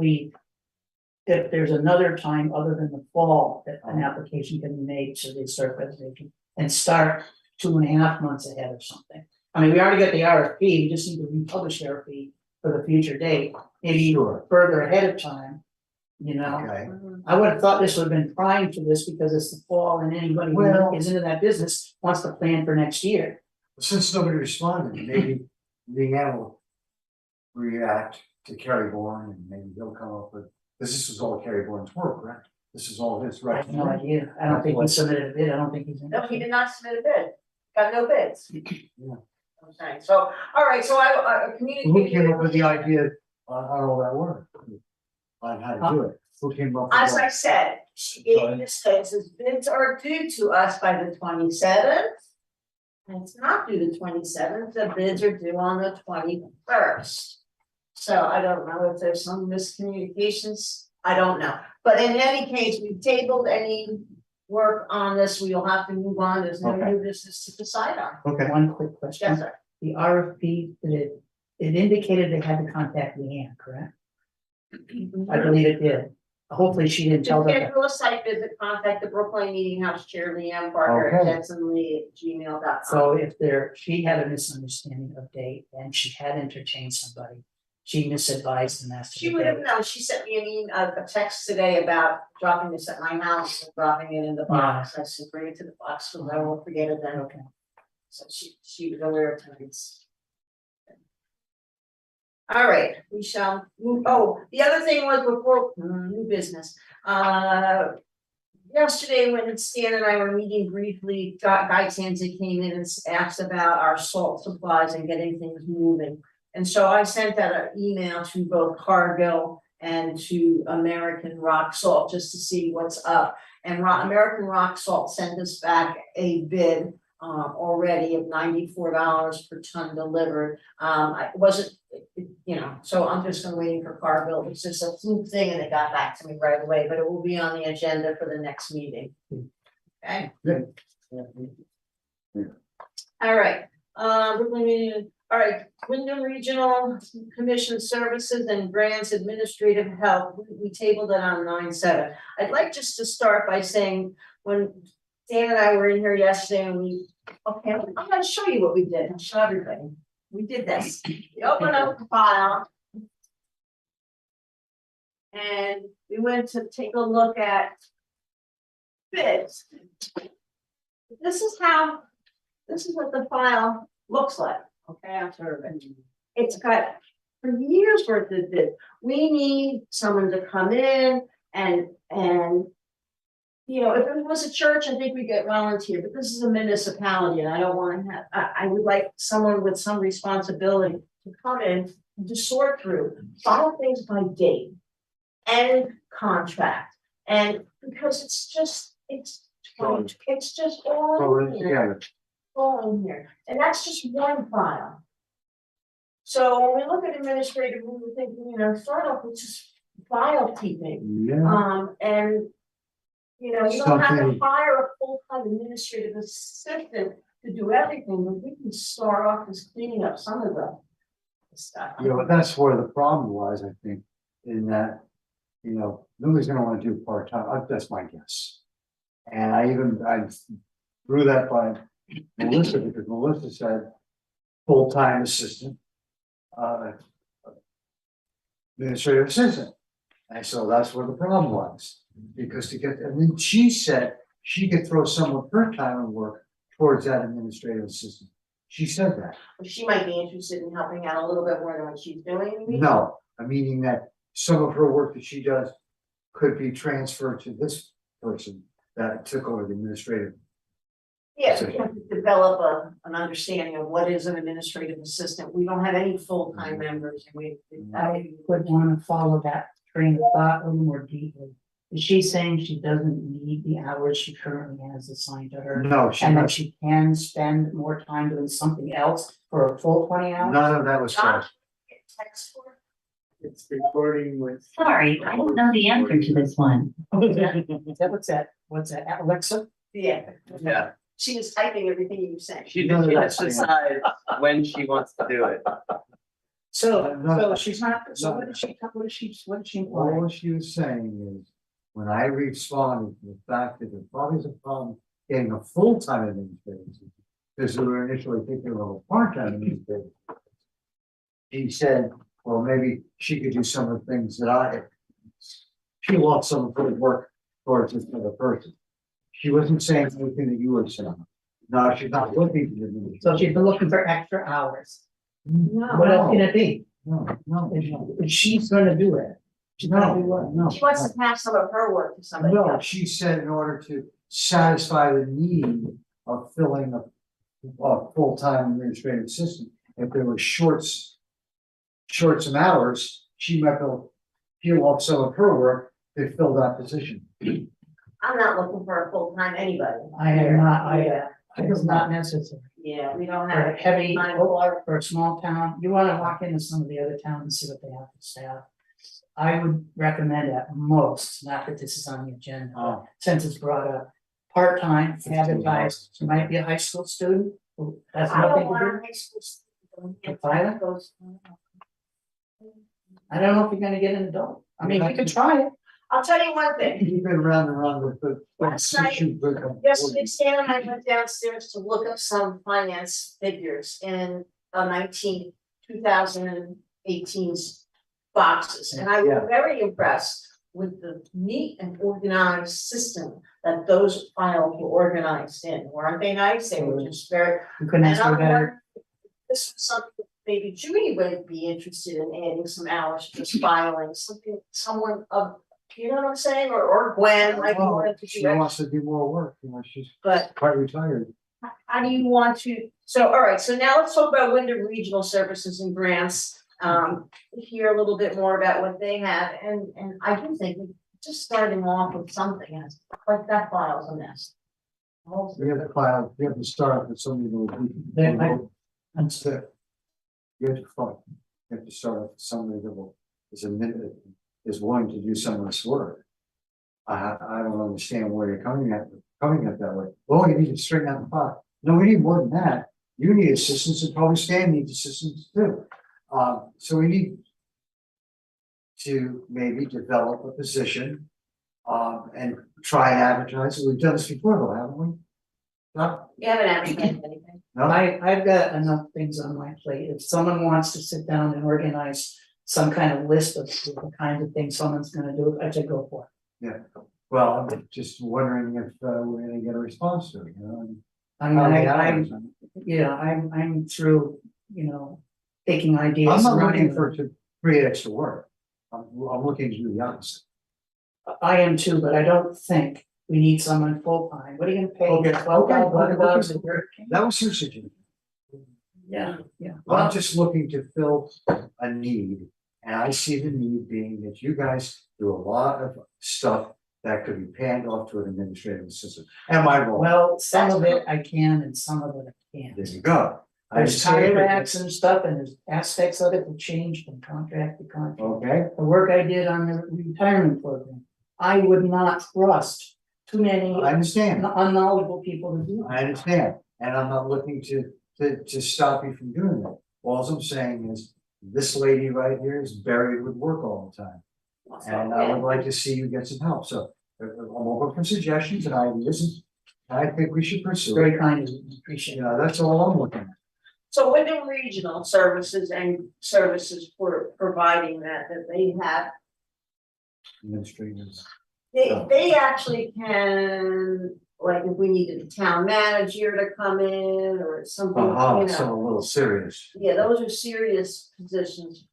if there's another time other than the fall that an application can be made to the historic preservation and start 2.5 months ahead or something. I mean, we already got the RFP, we just need to republish the RFP for the future date, maybe Sure. further ahead of time, you know? Okay, I would have thought this would have been primed for this because it's the fall and anybody Well- who is into that business wants to plan for next year. since nobody responded, maybe Leanne will react to Kerry Bourne and maybe he'll come up with, this was all Kerry Bourne's work, right? This is all his, I right? have no idea. I don't think he submitted a bid. I don't think he's in. No, he did not submit a bid, got no bids. Yeah. I'm saying, so, all right, so I Who communicated. came up with the idea on all that work? On how to do it? Who came up with As I that? said, she gave me this note, says bids are due to us by the 27th. And it's not due the 27th, the bids are due on the 21st. So I don't know if there's some miscommunications, I don't know, but in any case, we tabled any work on this, we'll have to move on, there's no Okay. new business to decide on. Okay. One quick question. Yes, sir. The RFP, it indicated they had to contact Leanne, correct? I believe it did. Hopefully she didn't To tell them. schedule a site visit, contact the Brookline Meeting House Chair Leanne Parker at Okay. jensonlee@gmail.com. So if she had a misunderstanding of date and she had entertained somebody, she misadvised and asked. She would have known, she sent me a text today about dropping this at my house and dropping it in the box, I said, bring it to the box, so I won't forget it then. Okay. So she was aware of times. All right, we shall move, the other thing was before, new business, yesterday when Stan and I were meeting briefly, Guy Tanzi came in and asked about our salt supplies and getting things moving. And so I sent out an email to both Cargill and to American Rock Salt just to see what's up. And American Rock Salt sent us back a bid already of $94 per ton delivered. I wasn't, so I'm just waiting for Cargill. It's just a fluke thing and they got back to me right away, but it will be on the agenda for the next meeting. Okay, all right, Brooklyn Union, all right, Wyndham Regional Commission Services and Grants Administrative Help, we tabled it on 9/7. I'd like just to start by saying, when Dan and I were in here yesterday and I'm gonna show you what we did, I'll show everybody. We did this, we opened up the file. And we went to take a look at bids. This is what the file looks like, okay, after it. It's got for years worth of bids. We need someone to come in and if it was a church, I think we get volunteer, but this is a municipality and I don't want to have, I would like someone with some responsibility to come in and to sort through, file things by date and contract. And because it's just all in here, all in here. And that's just one file. So when we look at administrative, we were thinking, start off with just file keeping. Yeah. And you don't have to Something- hire a full-time administrative assistant to do everything, but we can start off as cleaning up some of the stuff. But that's where the problem was, I think, in that, nobody's gonna wanna do part-time, that's my guess. And I threw that by Melissa, because Melissa said full-time assistant. Administrative assistant. And so that's where the problem was, because and then she said she could throw some of her time and work towards that administrative assistant. She said that. She might be interested in helping out a little bit more than what she's doing. you mean? No, I'm meaning that some of her work that she does could be transferred to this person that took over the administrative. Yeah, we have to develop an understanding of what is an administrative assistant. We don't have any full-time members and I would want to follow that train of thought a little more deeply. Is she saying she doesn't need the hours she currently has assigned to her? No, she And that doesn't. she can spend more time doing something else for a full 20 hours? None of that was said. text for. It's recording with. Sorry, I don't know the answer to this one. What's that? What's that? Alexa? Yeah. Yeah, She was typing everything you were saying. she No, just that's- decides when she wants to do it. So she's not, so No. what is she implying? All she was saying is, when I responded to the fact that there probably is a problem getting a full-time administrator, because we were initially thinking of a part-time administrator. He said, well, maybe she could do some of the things that she wants someone to work towards this other person. She wasn't saying anything that you were saying. No, she's not looking to do. So she's been looking for extra hours. No. What else can it be? No, If she's gonna do it, she's gonna do what? no. She wants to pass some of her work to somebody No, else. she said in order to satisfy the need of filling a full-time administrative assistant, if there were shorts some hours, she might be able to peel off some of her work to fill that position. I'm not looking for a full-time anybody. I am not, Yeah, it's not necessary. yeah, we don't For have. a heavy, time. for a small town, you wanna walk into some of the other towns and see what they have to staff. I would recommend at most, not that this is on the agenda, Oh. since it's brought up, part-time, advertised, it might be a high school student who has I nothing don't to want do. a high school student. To file it? Goes- I don't know if you're gonna get an adult. I mean, we could try it. I'll tell you one thing. You've been around and around with the. Last night, Yesterday, Stan and I went downstairs to look up some finance figures in 2018's boxes, and I was Yeah. very impressed with the neat and organized system that those files were organized in. Weren't they nice? They were just very, We couldn't and ask for I'm better. wondering if this was something that maybe Judy would be interested in adding some hours, just filing something, someone of, you know what I'm saying, or Gwen, like Well, wanted to she do wants to do more work, you know, she's but quite retired. how do you want to, so, all right, so now let's talk about Wyndham Regional Services and Grants. Hear a little bit more about what they have, and I do think just starting off with something, else, like that file's a mess. You have to file, you have to start with somebody who. That's You have to file, you have to start with somebody that will, is willing to do some of this work. I don't understand where you're coming at that way. Oh, you need to straighten out the file. No, we need more than that. You need assistance, and probably Stan needs assistance too. So we need to maybe develop a position, and try and advertise. We've done this before though, haven't we? No, You haven't advertised anything. no, I've got enough things on my plate. If someone wants to sit down and organize some kind of list of the kinds of things someone's gonna do, I should go for it. yeah. Well, I'm just wondering if we're gonna get a response to it, you know? I mean, How many I'm, hours? yeah, I'm through, taking ideas. I'm not and looking running for them. to create extra work. I'm looking to do the opposite. I am too, but I don't think we need someone full-time. What are you gonna pay? Okay, $12,000 a okay. year? That was your suggestion. Yeah, yeah. I'm just looking to fill a need, and I see the need being that you guys do a lot of stuff that could be panned off to an administrative assistant. Am I wrong? Well, some of it I can and some of it I There can't. you go. I There's understand, but- contracts and stuff, and there's aspects of it that change from contract to contract. Okay, The work I did on the retirement program, I would not trust too many I understand, unknowledgeable people to do. I understand, and I'm not looking to stop you from doing that. All I'm saying is, this lady right here is buried with work all the time. And I would like to see you get some help, so I'm open for suggestions and ideas, and I think we should It's pursue it. very kind of you, appreciate You it. know, that's all I'm looking at. So Wyndham Regional Services and Services for providing that they have, Administrators. they actually can, like, if we needed a town manager to come in or something, you So know. a little serious. Yeah, those are serious positions,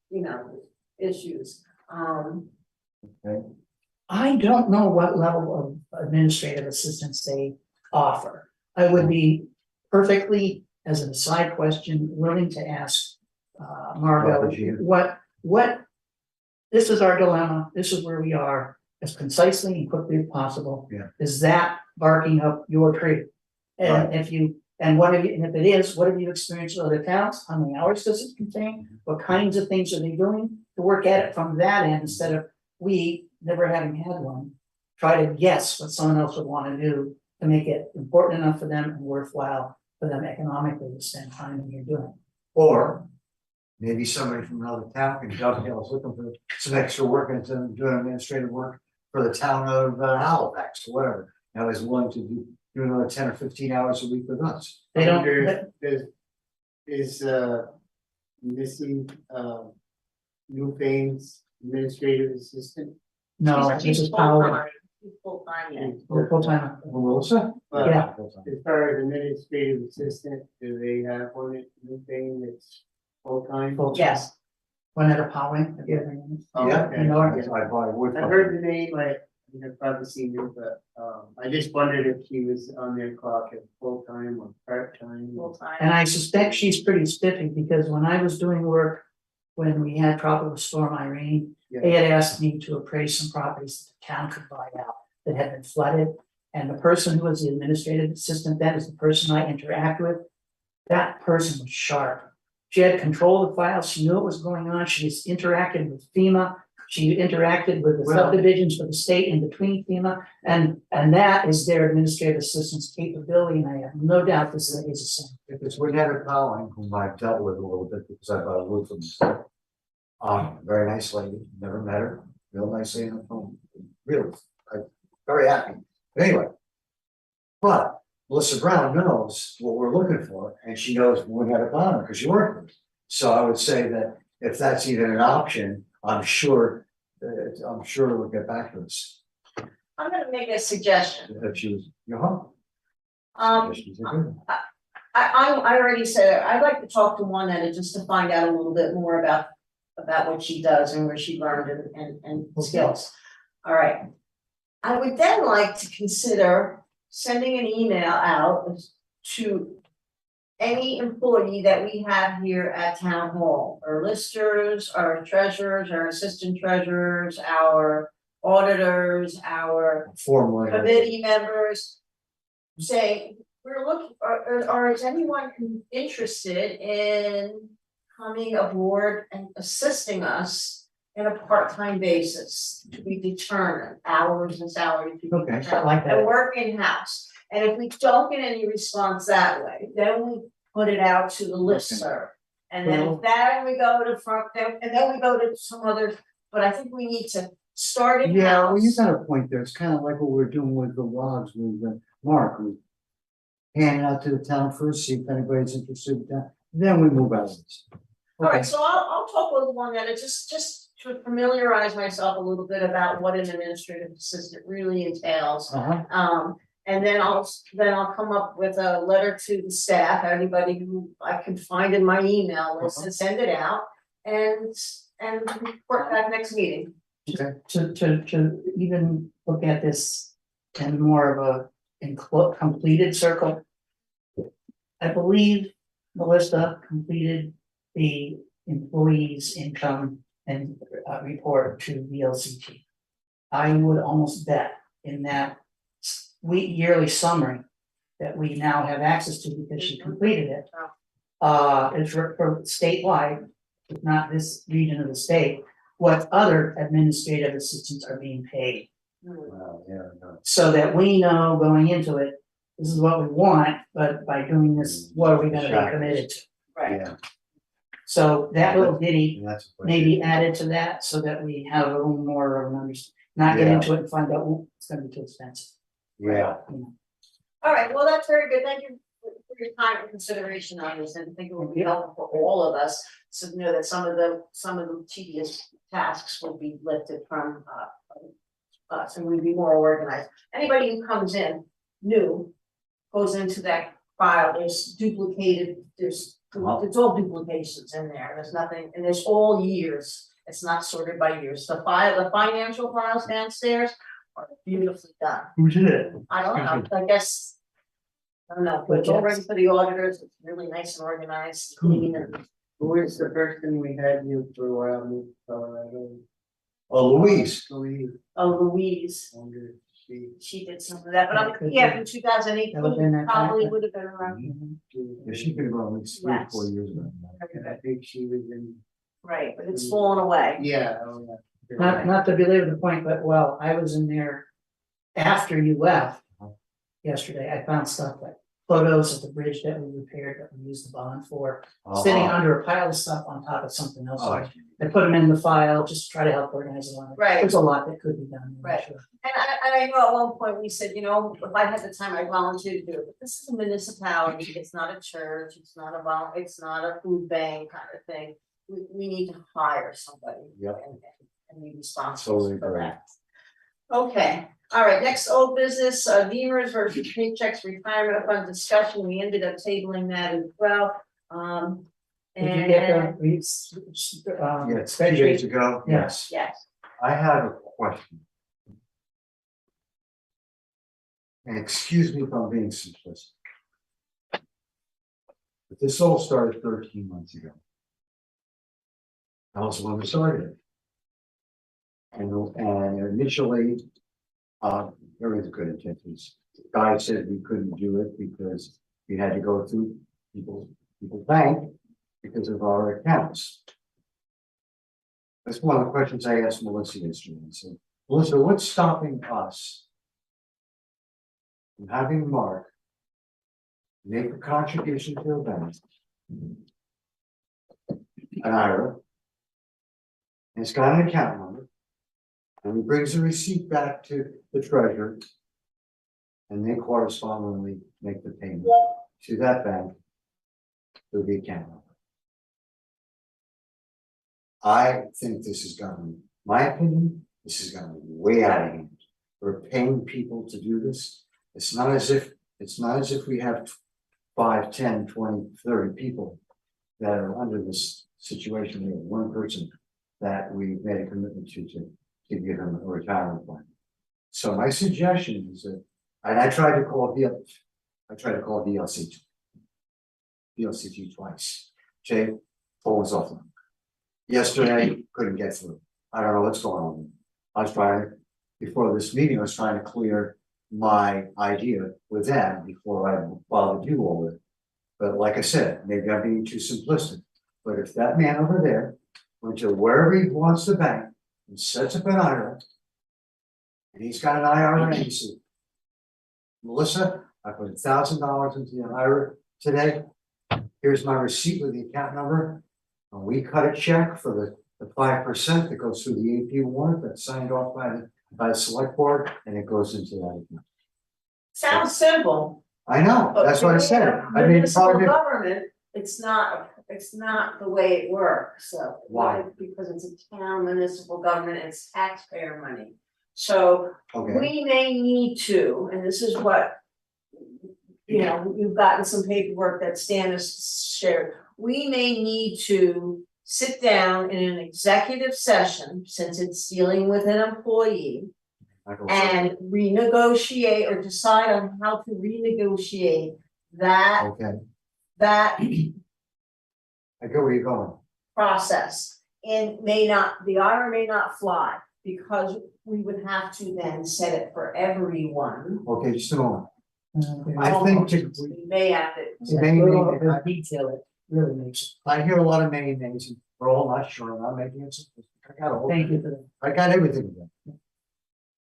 issues, Okay, I don't know what level of administrative assistance they offer. I would be perfectly, as an aside question, willing to ask Margot, Margot. what, this is our dilemma, this is where we are, as concisely and quickly as possible. Yeah. Is that barking up your tree? And if you, and what have you, and if it is, what have you experienced with other towns? How many hours does it contain? What kinds of things are they doing? To work at it from that end instead of we, never having had one, try to guess what someone else would wanna do to make it important enough for them and worthwhile for them economically to spend time in here doing. or maybe somebody from another town can dovetail us looking for some extra work and some doing administrative work for the town of Halifax or whatever. Now is willing to do another 10 or 15 hours a week with us. They don't, Wonder if Is missing New Fame's administrative assistant, no, this is power, full-time, yeah. we're full-time. Melissa? but Yeah. as far as administrative assistant, do they have one at New Fame that's full-time? Full-time. Yes. One at a powering, have you ever heard Oh, Yeah. okay. You know, I probably would. I heard the name, I've probably seen her, but I just wondered if she was on their clock at full-time or part-time. Full-time. And I suspect she's pretty spiffy because when I was doing work, when we had Tropical Storm Irene, they had asked me to appraise some properties that the town could buy out that had been flooded. And the person who was the administrative assistant, that is the person I interact with. That person was sharp. She had control of the files. She knew what was going on. She was interacting with FEMA She interacted with the Well- subdivisions for the state and between FEMA, and that is their administrative assistance capability, and I have no doubt this is the same. If it's Renetta Collin, whom I've dealt with a little bit because I bought a roof from the very nice lady, never met her, real nice lady on the phone, really, I'm very happy. But anyway. But Melissa Brown knows what we're looking for, and she knows Renetta Collin because she worked with her. So I would say that if that's even an option, I'm sure we'll get back to us. I'm gonna make a suggestion. If she was, you know. She's a good one. I already said, it. I'd like to talk to one that just to find out a little bit more about what she does and where she learned and skills. All right. I would then like to consider sending an email out to any employee that we have here at town hall, our listers, our treasurers, our assistant treasurers, our auditors, our Formally. committee members. Say, we're looking, or is anyone interested in coming aboard and assisting us in a part-time basis to be determined, hours and salary to be Okay, determined, like that. and work in-house. And if we don't get any response that way, then we put it out to the listserv. And then if that, we go to front, and then we go to some other, but I think we need to start in-house. Yeah, well, you got a point there. It's kind of like what we're doing with the logs with Mark. We hand it out to the town first, see if anybody's interested in that, then we move out of this. All right, so I'll talk with one that it just to familiarize myself a little bit about what an administrative assistant really entails. And then I'll come up with a letter to the staff, anybody who I can find in my email list and send it out. And report back next meeting. Okay. To even look at this in more of a completed circle. I believe Melissa completed the employee's income and report to VLCT. I would almost bet in that yearly summary that we now have access to because she completed it. It's for statewide, if not this region of the state, what other administrative assistants are being paid. Wow, yeah, no. So that we know going into it, this is what we want, but by doing this, what are we gonna be committed to? Right. Yeah, So that little ditty and that's. maybe added to that so that we have a little more of an understanding, not get Yeah. into it and find out, oh, it's gonna be too expensive. Yeah, You know. All right, well, that's very good. Thank you for your time and consideration on this, and I think it will be helpful for all of us. So know that some of the tedious tasks will be lifted from us and we'd be more organized. Anybody who comes in new goes into that file, there's duplicated, it's all duplications in there, there's nothing, and there's all years. It's not sorted by years. The financial files downstairs are beautifully done. who did it? I don't know, I guess. I don't know, but it's all ready for the auditors, it's really nice and organized, clean and. Who is the person we had you for a while, moved to Colorado? Oh, Louise. Louise, Louise, wonder if she did some of that, but That could yeah, be. from 2018, That would've been that probably time. would have been around, Yeah, she could have gone at least 3 or 4 Yes. years ago. and I think she was in, right, but it's fallen away. yeah, oh, yeah. Not to belabor the point, but well, I was in there after you left yesterday, I found stuff like photos of the bridge that we repaired, that we used the bond for, sitting under a pile of stuff on top of something else. Oh, I put them in the file, just try to help organize it. Right. There's a lot that could be done. I'm Right. sure. And I know at one point we said, if I had the time, I'd volunteer to do it, but this is a municipality, it's not a church, it's not a food bank kind of thing. We need to hire somebody. Yep. And be responsible Totally for agree. that. Okay, all right, next old business, Beamers versus Paychex Retirement Fund discussion, we ended up tabling that as well. Did you get And, the, Yeah, it's 2 days ago, yes. yes, I have a question. And excuse me if I'm being simplistic. But this all started 13 months ago. I was the one who started it. And initially, very good intentions. The guy said we couldn't do it because we had to go through people's bank because of our accounts. That's one of the questions I asked Melissa yesterday. I said, Melissa, what's stopping us from having Mark make a contribution to a bank, an IRA, and it's got an account number, and he brings a receipt back to the treasurer, and they correspondingly make the payment to that bank through the account number. I think this has gotten, my opinion, this has gotten way out of hand. We're paying people to do this. It's not as if we have 5, 10, 20, 30 people that are under this situation. We have one person that we made a commitment to give him a retirement plan. So my suggestion is that, and I tried to call VLCT twice. Jay, phone was off. Yesterday, couldn't get through. I don't know what's going on. I was trying, before this meeting, I was trying to clear my idea with them before I bothered you all with it. But like I said, maybe I'm being too simplistic. But if that man over there went to wherever he wants to bank and sets up an IRA, and he's got an IRA, and he said, Melissa, I put $1,000 into the IRA today. Here's my receipt with the account number. And we cut a check for the 5% that goes through the AP warrant that's signed off by the select board, and it goes into that account. Sounds simple. I know, but that's what I said. I mean, municipal probably, government, it's not the way it works, so. Why? Because it's a town municipal government, it's taxpayer money. So okay, we may need to, and this is what, you know, you've gotten some paperwork that Stan has shared. We may need to sit down in an executive session, since it's dealing with an employee, I go and renegotiate or decide on how to renegotiate that, okay, that I go where you're going. process. And the IRA may not fly, because we would have to then set it for everyone. Okay, just a moment. I I think We may have to. the detail it really makes I hear a lot of many names, and we're all not sure, and I'm making it simple. I got a it. whole, Thank you for that. I got everything there.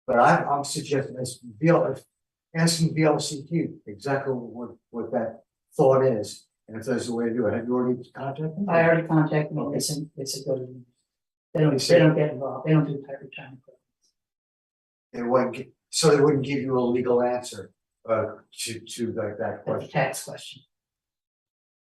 But I'm suggesting asking VLCT exactly what that thought is, and if there's a way to do it. Have you already contacted them? I already contacted them, it's a good. They don't get involved, they don't do type of time. They wouldn't give you a legal answer to that That's a question. tax question.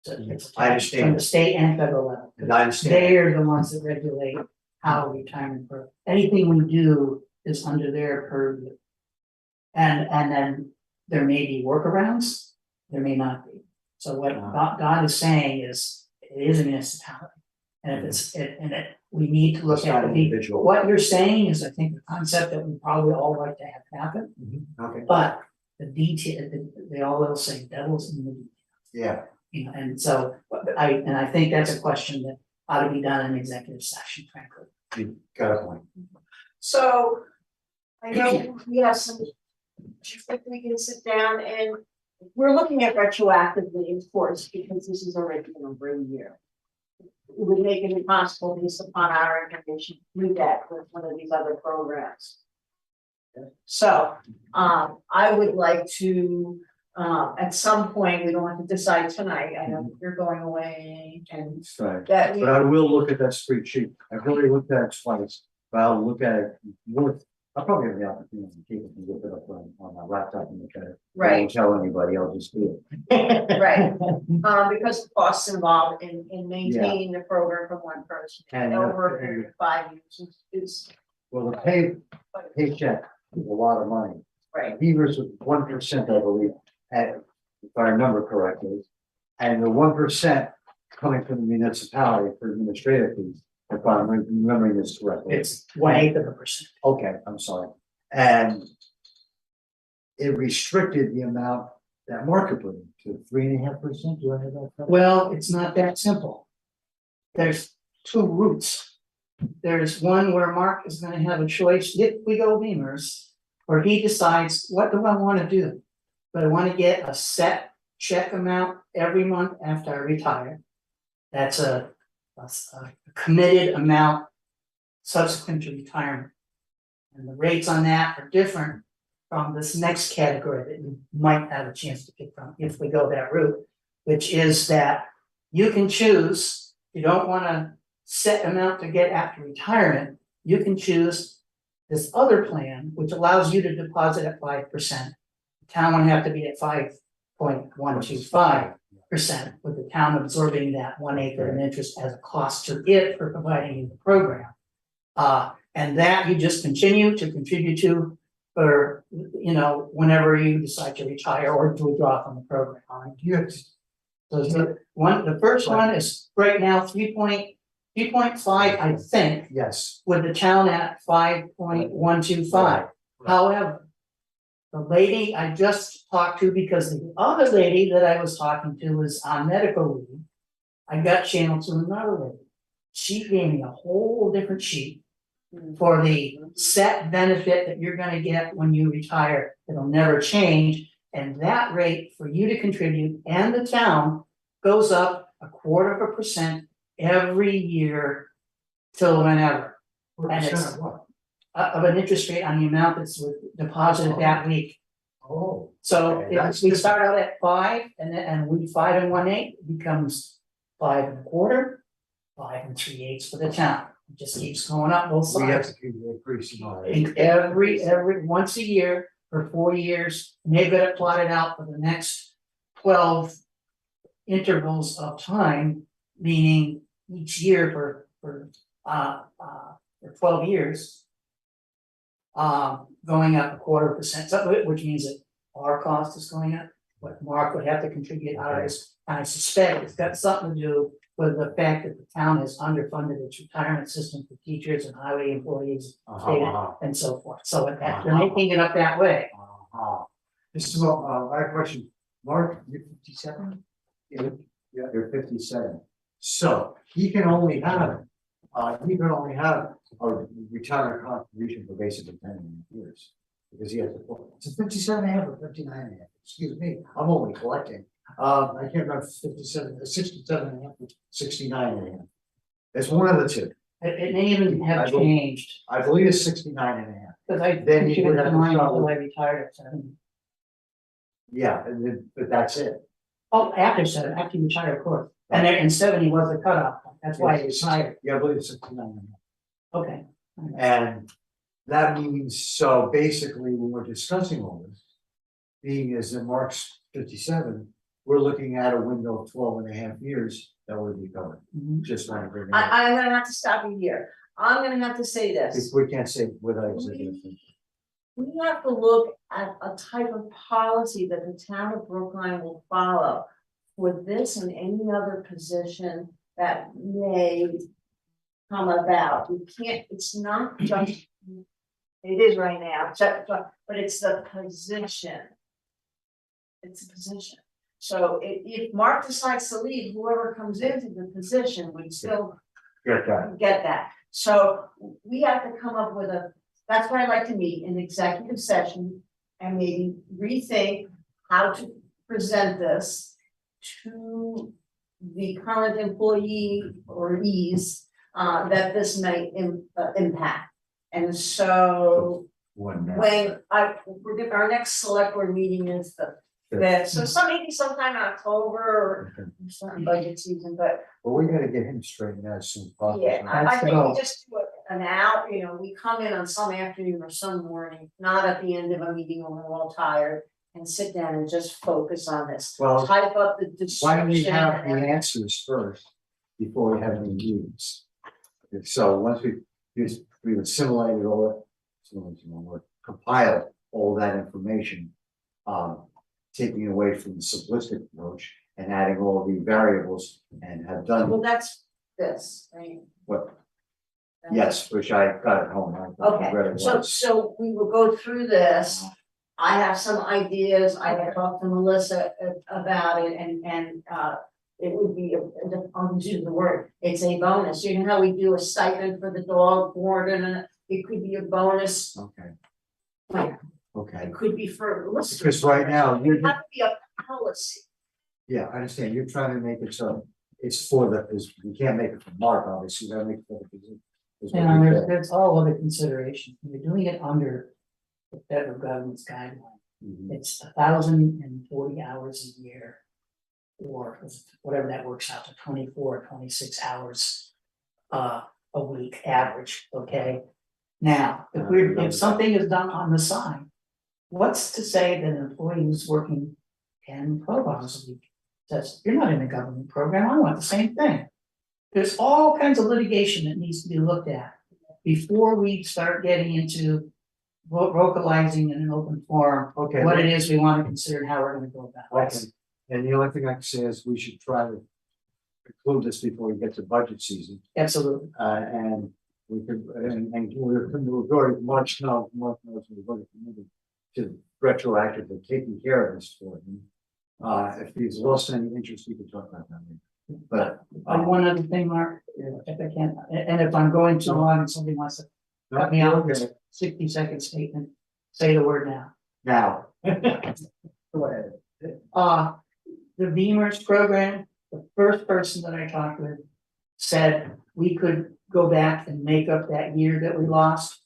So it's I understand. From the state and federal level. And I understand. They're the ones that regulate how retirement works. Anything we do is under their purview. And then there may be workarounds, there may not be. So what God is saying is, it is a municipality. And if we need to look It's not at individual. what you're saying is, I think, the concept that we probably all like to have happen, Okay, but the detail, they all will say devil's in the detail. yeah, You know, and so I think that's a question that ought to be done in executive session, frankly. you got a point. So, I know we have some, if we can sit down and, we're looking at retroactively, of course, because this is already over a year. It would make it impossible based upon our information to do that with one of these other programs. So, I would like to, at some point, we don't have to decide tonight, I know you're going away and Right. that we. But I will look at that spreadsheet. I've already looked at it twice, but I'll look at it more. I'll probably have the opportunity to keep it and look it up on my laptop and look at it. I Right. won't tell anybody, I'll just do it. Right, because the costs involved in maintaining the program from one person And, over a period of 5 years is, well, the paycheck is a lot of money. right, He was 1%, I believe, if I remember correctly. And the 1% coming from the municipality for administrative fees, if I'm remembering this correctly. It's 1/8%. Okay, I'm sorry. And it restricted the amount that market put in to 3.5%. Do I have that? correct? Well, it's not that simple. There's two routes. There's one where Mark is gonna have a choice, if we go Beamers, or he decides, what do I wanna do? Do I wanna get a set check amount every month after I retire? That's a committed amount subsequent to retirement. And the rates on that are different from this next category that you might have a chance to pick from if we go that route, which is that you can choose, you don't wanna set amount to get after retirement, you can choose this other plan, which allows you to deposit at 5%. The town would have to be at 5.125%, with the town absorbing that 1 acre of interest as a cost to it for providing you the program. And that you just continue to contribute to for, whenever you decide to retire or to withdraw from the program. You have to, So the first one is right now 3.5, I think, yes, with the town at 5.125. However, the lady I just talked to, because the other lady that I was talking to was on medical leave, I got channeled to another lady. She gave me a whole different sheet for the set benefit that you're gonna get when you retire. It'll never change, and that rate for you to contribute and the town goes up 0.25% every year till whenever. And it's what? of an interest rate on the amount that's deposited that week. Oh. So Okay, if that's we start out at 5 and we 5 1/8 becomes 5 1/4, 5 3/8 for the town. It just keeps going up both We have sides. to keep increasing our. Every once a year for 4 years, and they've got it plotted out for the next 12 intervals of time, meaning each year for 12 years. Going up 0.25%, so which means that our cost is going up, what Mark would have to contribute out of this. And I suspect it's got something to do with the fact that the town has underfunded its retirement system for teachers and highway employees and so forth. So they're making it up that way. This is what, my question, Mark, you're 57? Yeah, you're 57. So he can only have a retirement contribution for basically 10 years. Because he has to, it's a 57.5 or 59.5, excuse me, I'm only collecting. I can't remember 67.5, 69.5. It's one of the two. It may even have I believe- changed, I believe it's 69.5. because I Then think you you would would have to mine start until I with- retired at 70. Yeah, and then, but that's it. Oh, after you retire, of course, and 70 was the cutoff, that's why he retired, Yeah, I believe it's 69.5. okay. And that means, so basically, when we're discussing all this, being as in Mark's 57, we're looking at a window of 12.5 years that would be covered. Mhm. Just want to bring it up. I'm gonna have to stop you here. I'm gonna have to say this. If we can't say without executive. We have to look at a type of policy that the town of Brookline will follow for this and any other position that may come about. We can't, it's not just, it is right now, but it's the position. It's a position. So if Mark decides to leave, whoever comes into the position would still Get that. get that. So we have to come up with that's why I like to meet in executive session and maybe rethink how to present this to the current employee or ease that this may impact. And so One now. our next select board meeting is the 5th, so maybe sometime in October or certain budget season, but But we gotta get him straightened out soon. as possible. yeah, I That's the think we goal. just do an hour, we come in on some afternoon or some morning, not at the end of a meeting when we're all tired. And sit down and just focus on this, Well, type up the why don't we description. have and the everything. answers first before we have any meetings? So once we've assimilated all that, compiled all that information. Taking away from the simplistic approach and adding all the variables and have Well, done that's this, right? what, That's- yes, which I got at home. I read Okay, it so, once. so we will go through this. I have some ideas, I have talked to Melissa about it, and it would be, I'll use the word, it's a bonus. You know how we do a stipend for the dog board, and it could be a bonus. Okay, Like, okay, it could be for, listen. because right now, It have to be a policy. yeah, I understand, you're trying to make it so it's for the, we can't make it for Mark, obviously, we gotta make it for the position. is what And we there's, pay. there's all other considerations, when you're doing it under the federal government's guideline. Mhm. It's 1,040 hours a year. Or whatever that works out to 24, 26 hours a week average, okay? Now, if something is done on the side, what's to say that an employee who's working 10, 12 hours a week says, you're not in a government program, I want the same thing. There's all kinds of litigation that needs to be looked at before we start getting into vocalizing in an open forum Okay. what it is we want to consider and how we're gonna go about Okay, it. and the only thing I can say is we should try to conclude this before we get to budget season. Absolutely. And we could, and we're going March now, March knows we're going to retroactively taking care of this for him. If he's lost any interest, we could talk about that later. But, One other thing, Mark, if I can, and if I'm going too long and somebody wants to cut me out with a 60-second statement, say the word now. now. Go ahead. The VEMR's program, the first person that I talked with said we could go back and make up that year that we lost.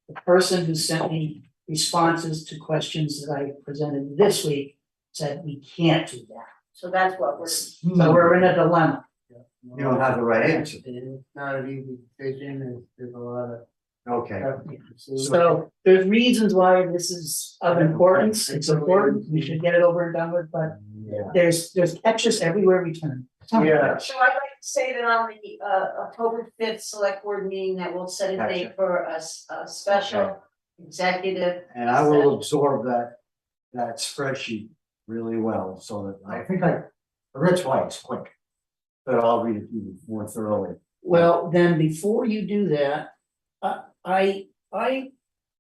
The person who sent me responses to questions that I presented this week said we can't do that. So that's what we're. So we're in a dilemma. You don't have the right answer. It's not an easy decision, there's a lot of Okay, stuff to pursue. So there's reasons why this is of importance. It's important. We should get it over and done with, but yeah. there's catches everywhere we turn. Yeah. So I'd like to say that on the October 5th select board meeting that we'll set a date Gotcha. for a special executive. And I will absorb that spreadsheet really well, so that I think I read twice, quick. But I'll read it even more thoroughly. Well, then before you do that, I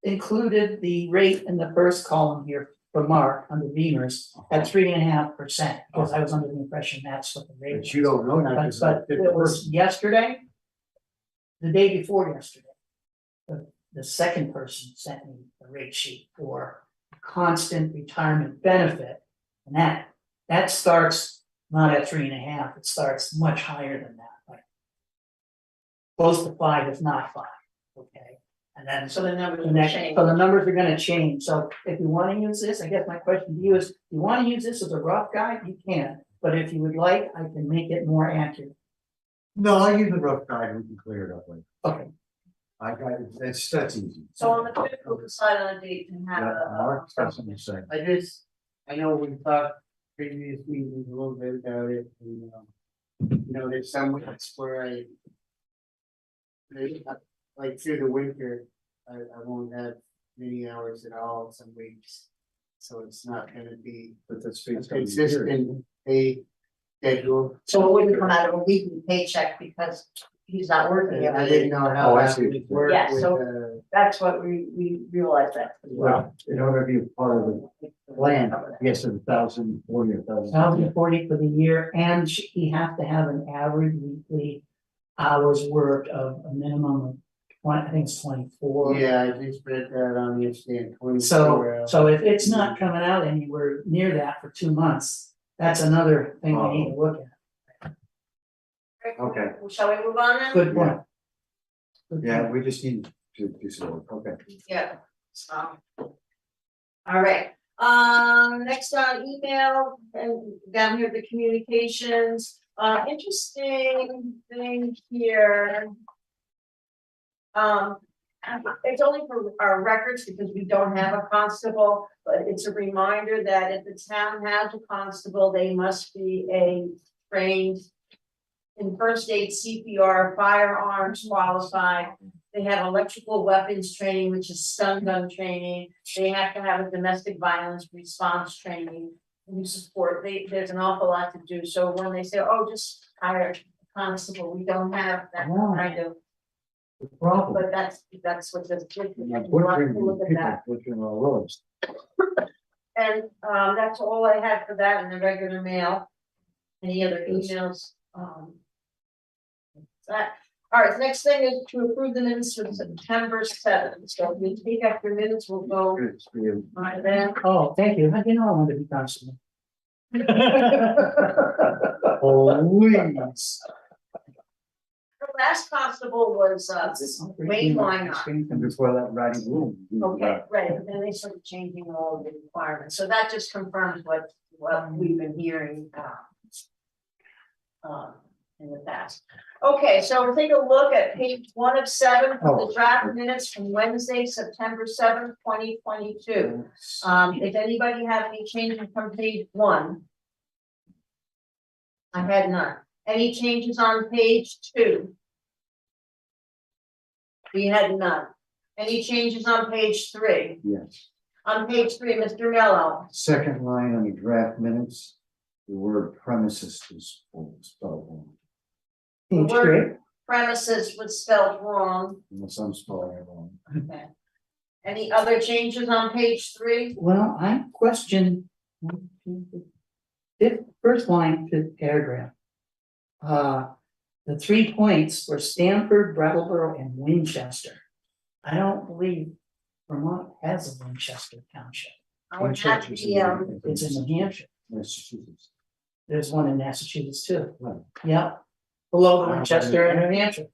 included the rate in the first column here for Mark under Beamer's at 3.5%, because I was under the impression that's what the rate was. But you don't know that. But it was yesterday, the day before yesterday. The second person sent me a rate sheet for constant retirement benefit. And that starts not at 3.5, it starts much higher than that, like close to 5, if not 5, okay? And then So the numbers the will next, change. so the numbers are gonna change, so if you wanna use this, I guess my question to you is, if you wanna use this as a rough guide, you can. But if you would like, I can make it more accurate. No, I'll use the rough guide, we can clear it up later. Okay, I got it, that's easy. So on the 5th, we'll decide on a date and have Yeah, a. Mark's got something to say. I know we talked previous meetings a little bit about it, and, there's some weeks where like through the winter, I won't have many hours at all some weeks. So it's not gonna be But that's a consistent. consistent pay schedule. So it wouldn't come out of a weekly paycheck because he's not working And I every didn't day. know how Oh, I that see. would work Yeah, with, so- That's what we realized that. Well, in order to be part of the plan, yes, 1,040 or 1,000. 1,040 for the year, and he has to have an average weekly hours worked of a minimum of 20, I think it's 24. yeah, I just read that on yesterday, 24 So, hours. so if it's not coming out anywhere near that for 2 months, that's another thing we need to look at. Okay. Shall we move on then? Good point. Good Yeah, point. we just need to do some, okay. Yeah. All right, next on email and down here, the communications, interesting thing here. It's only for our records because we don't have a constable, but it's a reminder that if the town has a constable, they must be a trained in first aid, CPR, firearms qualified. They have electrical weapons training, which is stun gun training. They have to have a domestic violence response training. And support, there's an awful lot to do. So when they say, oh, just hire a constable, we don't have that kind of, The problem. but that's what this. Like, We'll have to look at that. butchering our roads. And that's all I had for that in the regular mail. Any other emails? That, all right, the next thing is to approve the minutes for September 7th. So if we take up your minutes, we'll go Good for you. right then. Oh, thank you. How do you know I want to be constable? Please. last constable was, Wayne Weinert. And before that, Ratty Bloom. Okay, right, but then they started changing all the requirements, so that just confirms what we've been hearing, in the past. Okay, so we'll take a look at page 1 of 7 for the draft minutes from Wednesday, September 7th, 2022. If anybody have any changes from page 1? I had none. Any changes on page 2? We had none. Any changes on page 3? Yes. On page 3, Mr. Mello. Second line on the draft minutes, the word premises is spelled wrong, The Page word three. premises was spelled wrong. unless I'm spelling it wrong. Okay. Any other changes on page 3? Well, I question. First line, fifth paragraph. The 3 points were Stamford, Brattleboro, and Winchester. I don't believe Vermont has a Winchester Township. I would have the, It's in New Hampshire. Massachusetts. There's one in Massachusetts too. Right. Yep. Below the Winchester in New Hampshire.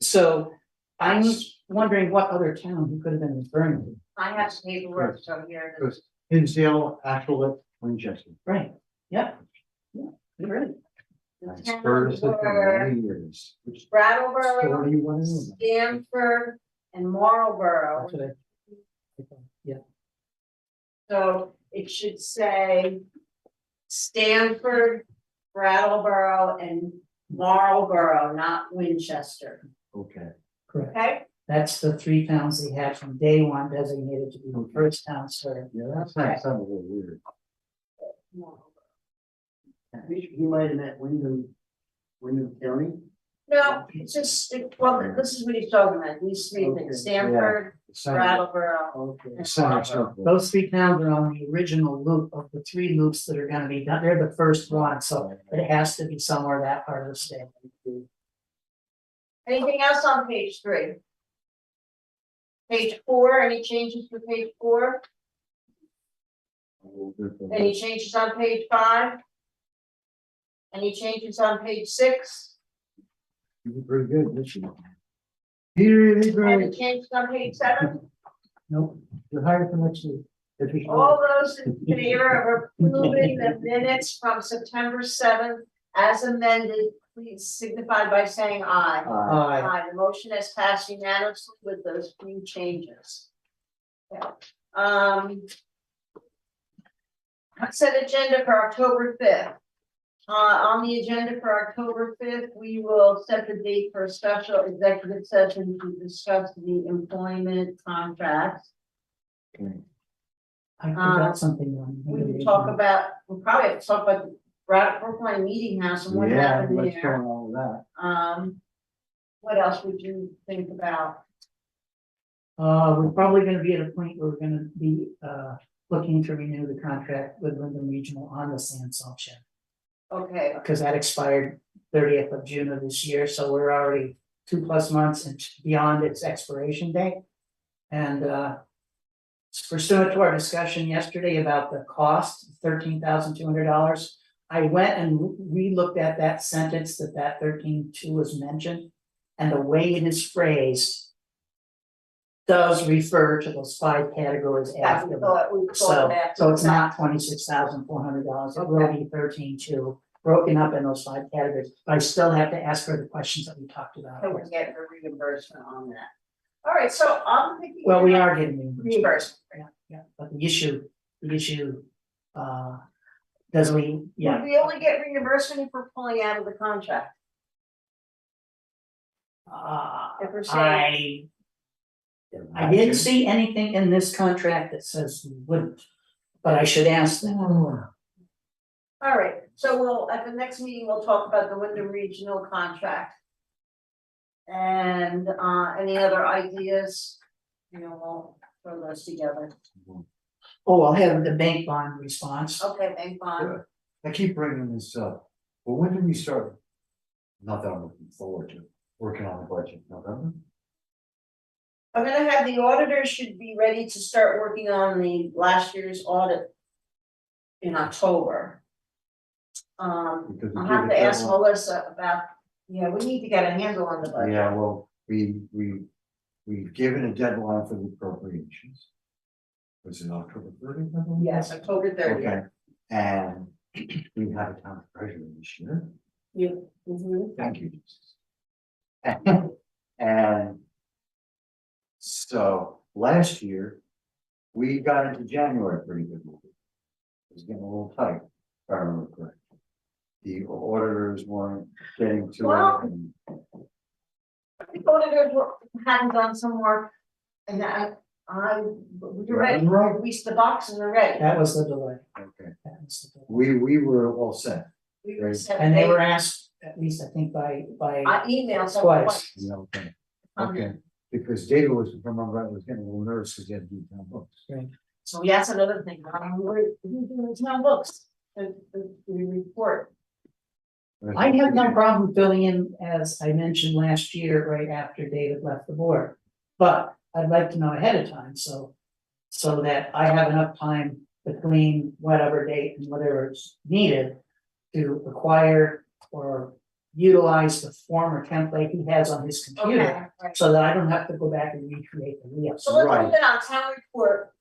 So I'm wondering what other town he could have been referring to. I have some paperwork, so here it is. Because Hinsdale, Asheville, Winchester. Right, yep. Yeah, you're right. The That's towns first of were many years. Which Brattleboro, story you want to know? Stamford, and Marlboro. That's what I. Yeah, So it should say Stamford, Brattleboro, and Marlboro, not Winchester, Okay. correct. okay? That's the 3 towns they had from day one designated to be the first town served. Yeah, that sounds a little weird. He might have meant Wyndham County. No, it's just, well, this is what he's talking about, these 3 Okay, things, Stamford, The center- Brattleboro. Okay. the center circle. Those 3 towns are on the original loop of the 3 loops that are gonna be done. They're the first one, so it has to be somewhere that part of the state. Anything else on page 3? Page 4, any changes for page 4? Any changes on page 5? Any changes on page 6? You did pretty good, didn't you? You did Any great. changes on page 7? Nope. You're hired for next week. If you- All those in favor of approving the minutes from September 7th as amended, please signify by saying aye. Aye, the motion has passed unanimously with those few changes. Okay. Set agenda for October 5th. On the agenda for October 5th, we will set the date for a special executive session to discuss the employment contracts. I forgot something on. We will talk about, we'll probably have to talk about the Brookline Meeting House and what Yeah, happened what's there. going on with that? What else would you think about? We're probably gonna be at a point where we're gonna be, looking to renew the contract with Wyndham Regional on the sand salt shed. Okay, Because that expired 30th of June of this year, so we're already 2+ months and beyond its expiration date. And, pursuant to our discussion yesterday about the cost, $13,200. I went and re-looked at that sentence that 13,200 was mentioned, and the way it is phrased does refer to those 5 categories yeah, after we that. thought So, that. so it's not $26,400, it will be 13,200, broken up in those 5 categories. But I still have to ask for the questions that we talked about. So we're getting a reimbursement on that. All right, so I'm thinking. Well, we are getting Reimbursement. Yeah, but the issue, does we, Would we only get reimbursement if we're pulling out of the contract? If we're saying, I didn't see anything in this contract that says we wouldn't, but I should ask them. all right, so we'll, at the next meeting, we'll talk about the Wyndham Regional contract. And any other ideas, we'll throw those together. Oh, I'll have the bank bond response. Okay, thank bond. I keep bringing this up, but when do we start? Not that I'm looking forward to working on the budget, November? I'm gonna have the auditors should be ready to start working on the last year's audit in October. Because we I'll give have it to ask deadline. Melissa about Yeah, we need to get a handle on the budget. Yeah, well, we've given a deadline for the appropriations. Was it October 30th? I believe? Yes, October 30th. Okay, and we have a town treasurer this year. You, mhm. Thank you, Jesus. And so last year, we got into January pretty good. It was getting a little tight, if I remember correctly. The auditors weren't getting to Well, it. And The auditors hadn't done some work, and you're ready, Right. at least the boxes are ready. That was the delay. Okay, That was the delay. we were all set, We were set. And they were asked, at least I think by I emailed them Twice. twice. you know, okay, because David was, if I remember right, was getting a little nervous because he had to do town books. So that's another thing, we're doing the town books, the report. I have no problem filling in, as I mentioned last year, right after David left the board. But I'd like to know ahead of time, so that I have enough time between whatever date and whatever is needed to acquire or utilize the former template he has on his computer, Okay, right. so that I don't have to go back and recreate the wheel. So let's Right. move it on town report.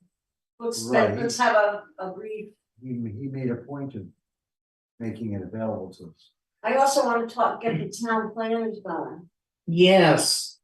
Right. Let's have a brief, He made a point of making it available to us. I also want to get the town planners going. Yes,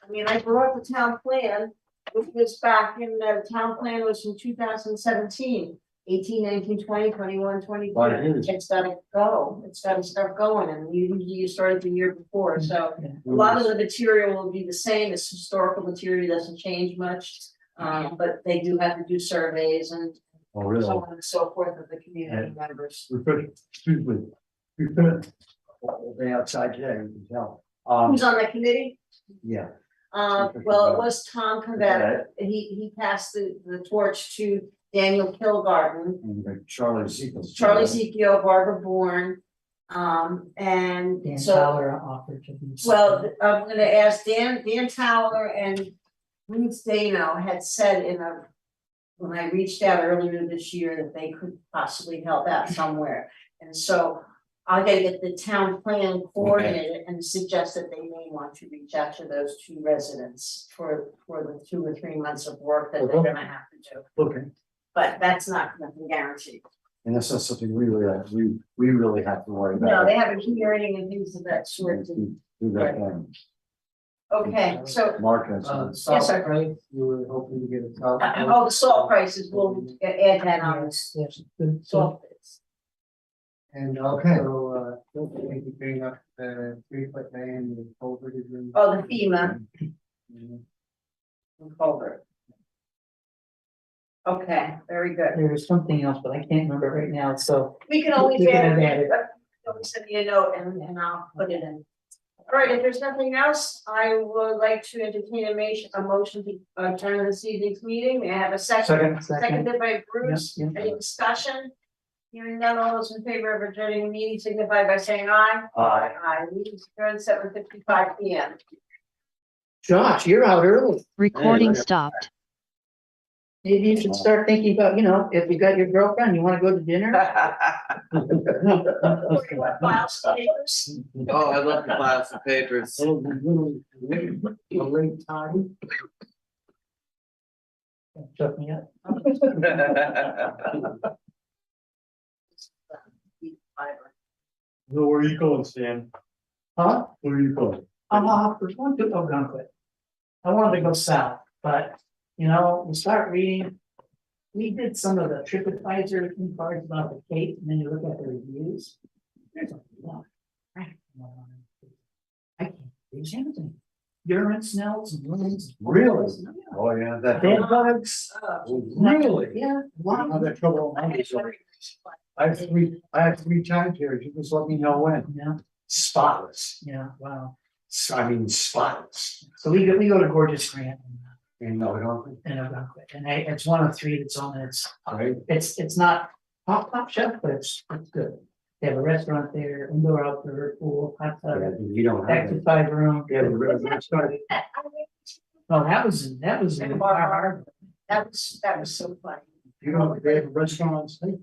I mean, I brought the town plan, which was back in, the town plan was from 2017, 18, 19, 20, 21, 22. But it is. It's gotta go, it's gotta start going, and you started the year before, so yeah. a lot of the material will be the same, it's historical material, doesn't change much. But they do have to do surveys and Oh, really? so on and so forth of the community members. We put, excuse me, we put all day outside today, you can tell. Who's on that committee? Yeah. Well, it was Tom Cavett, he passed the torch to Daniel Kilgarden, And we got Charlie Zekas. Charlie Zekio, Barbara Bourne. And Dan so, Fowler offered to be. well, I'm gonna ask Dan Towler and Ruth Dano had said when I reached out earlier this year that they could possibly help out somewhere. And so I gotta get the town plan coordinated and suggest that they may want to reach out to those two residents for the 2 or 3 months of work that they're gonna have to do. Okay, But that's not nothing guaranteed. and that's not something we really have, we really have to worry about. No, they have a hearing and things of that sort. Do that thing. Okay, so, Mark has. Yes, sir. Right, you were hoping to get a top. the salt prices, we'll add that on this Yes, good. salt. And also, don't forget to bring up the 3-foot man with culvert is in. Oh, the FEMA Mhm. culvert. Okay, very good. There was something else, but I can't remember right now, so. We can always We can add add it. send me a note and I'll put it in. All right, if there's nothing else, I would like to entertain a motion to adjourn this evening's meeting. May I have a second? Seconded by Bruce. Yeah, yeah. Any discussion? Hearing none, all those in favor of adjourning the meeting signify by saying aye. Aye. Aye, meeting adjourned 7:55 PM. Josh, you're out early. Recording Hey, stopped. Maybe you should start thinking about, if you got your girlfriend, you wanna go to dinner? Files, papers. Oh, I love the file some papers. A late time. Shut me up. Where are you going, Stan? Huh? Where are you going? There's one to Algonquin. I wanted to go south, but, we start reading. We did some of the TripAdvisor cards about the Cape, and then you look at the reviews. There's a lot. I can't believe anything. Urine smells and ruins. Really? Oh, yeah, that. Bed bugs. Really? Yeah. I don't have that trouble on Monday, so I have three time periods, you just let me know when. Yeah, Spotless, wow. I mean spotless. So we go to Gorgeous Grant And no, I don't, in Algonquin, and it's one of 3 that's on it. right? It's not top shelf, but it's good. They have a restaurant there, indoor, outdoor, pool, hot tub, You don't have that. exercise room. Yeah, the restaurant. Oh, that was in Bar Harbor. That was so funny. You don't, they have a restaurant on state?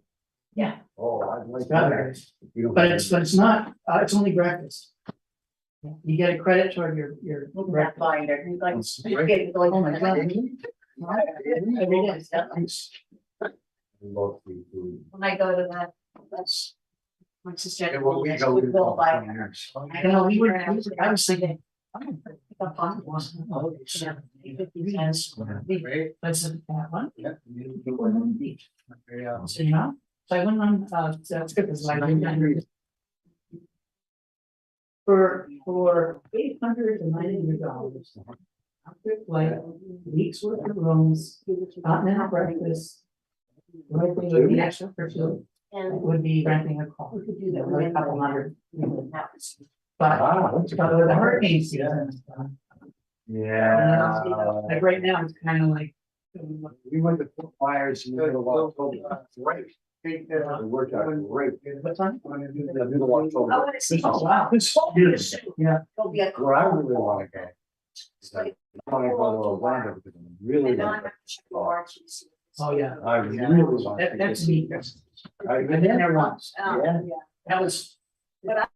Yeah. Oh, I'd like Not that. very- You don't But have it's not, it's only breakfast. You get a credit toward your. Look at that binder, he's like, That's I great. gave it like- Oh my God. Every day. Love free food. When I go to that, that's. My sister. Yeah, well, we go We to go by. 20 years. I know, I was thinking. I don't think The fun was. Oh, Yeah. That's that one. Yeah. So, you know, so I went on, so that's good, because like. For $800 to $900. Like weeks worth of rooms, continental breakfast. Right, thing would be extra for two, it And would be renting a car. we could do that. Like a couple hundred. That But, That's but with the hurricane season, Yeah. like right now, it's kind of like. We went to Fort Myers in the middle of October. Great. It worked out great. What time? In the middle of October. I wanna see. Oh, wow. This is Yeah. It'll be a. where I really wanna go. I wanna go to Orlando because I really And now I want have to check the Archie's. Oh, yeah. I really want. That's neat. I've I've been there once. Yeah. That was. But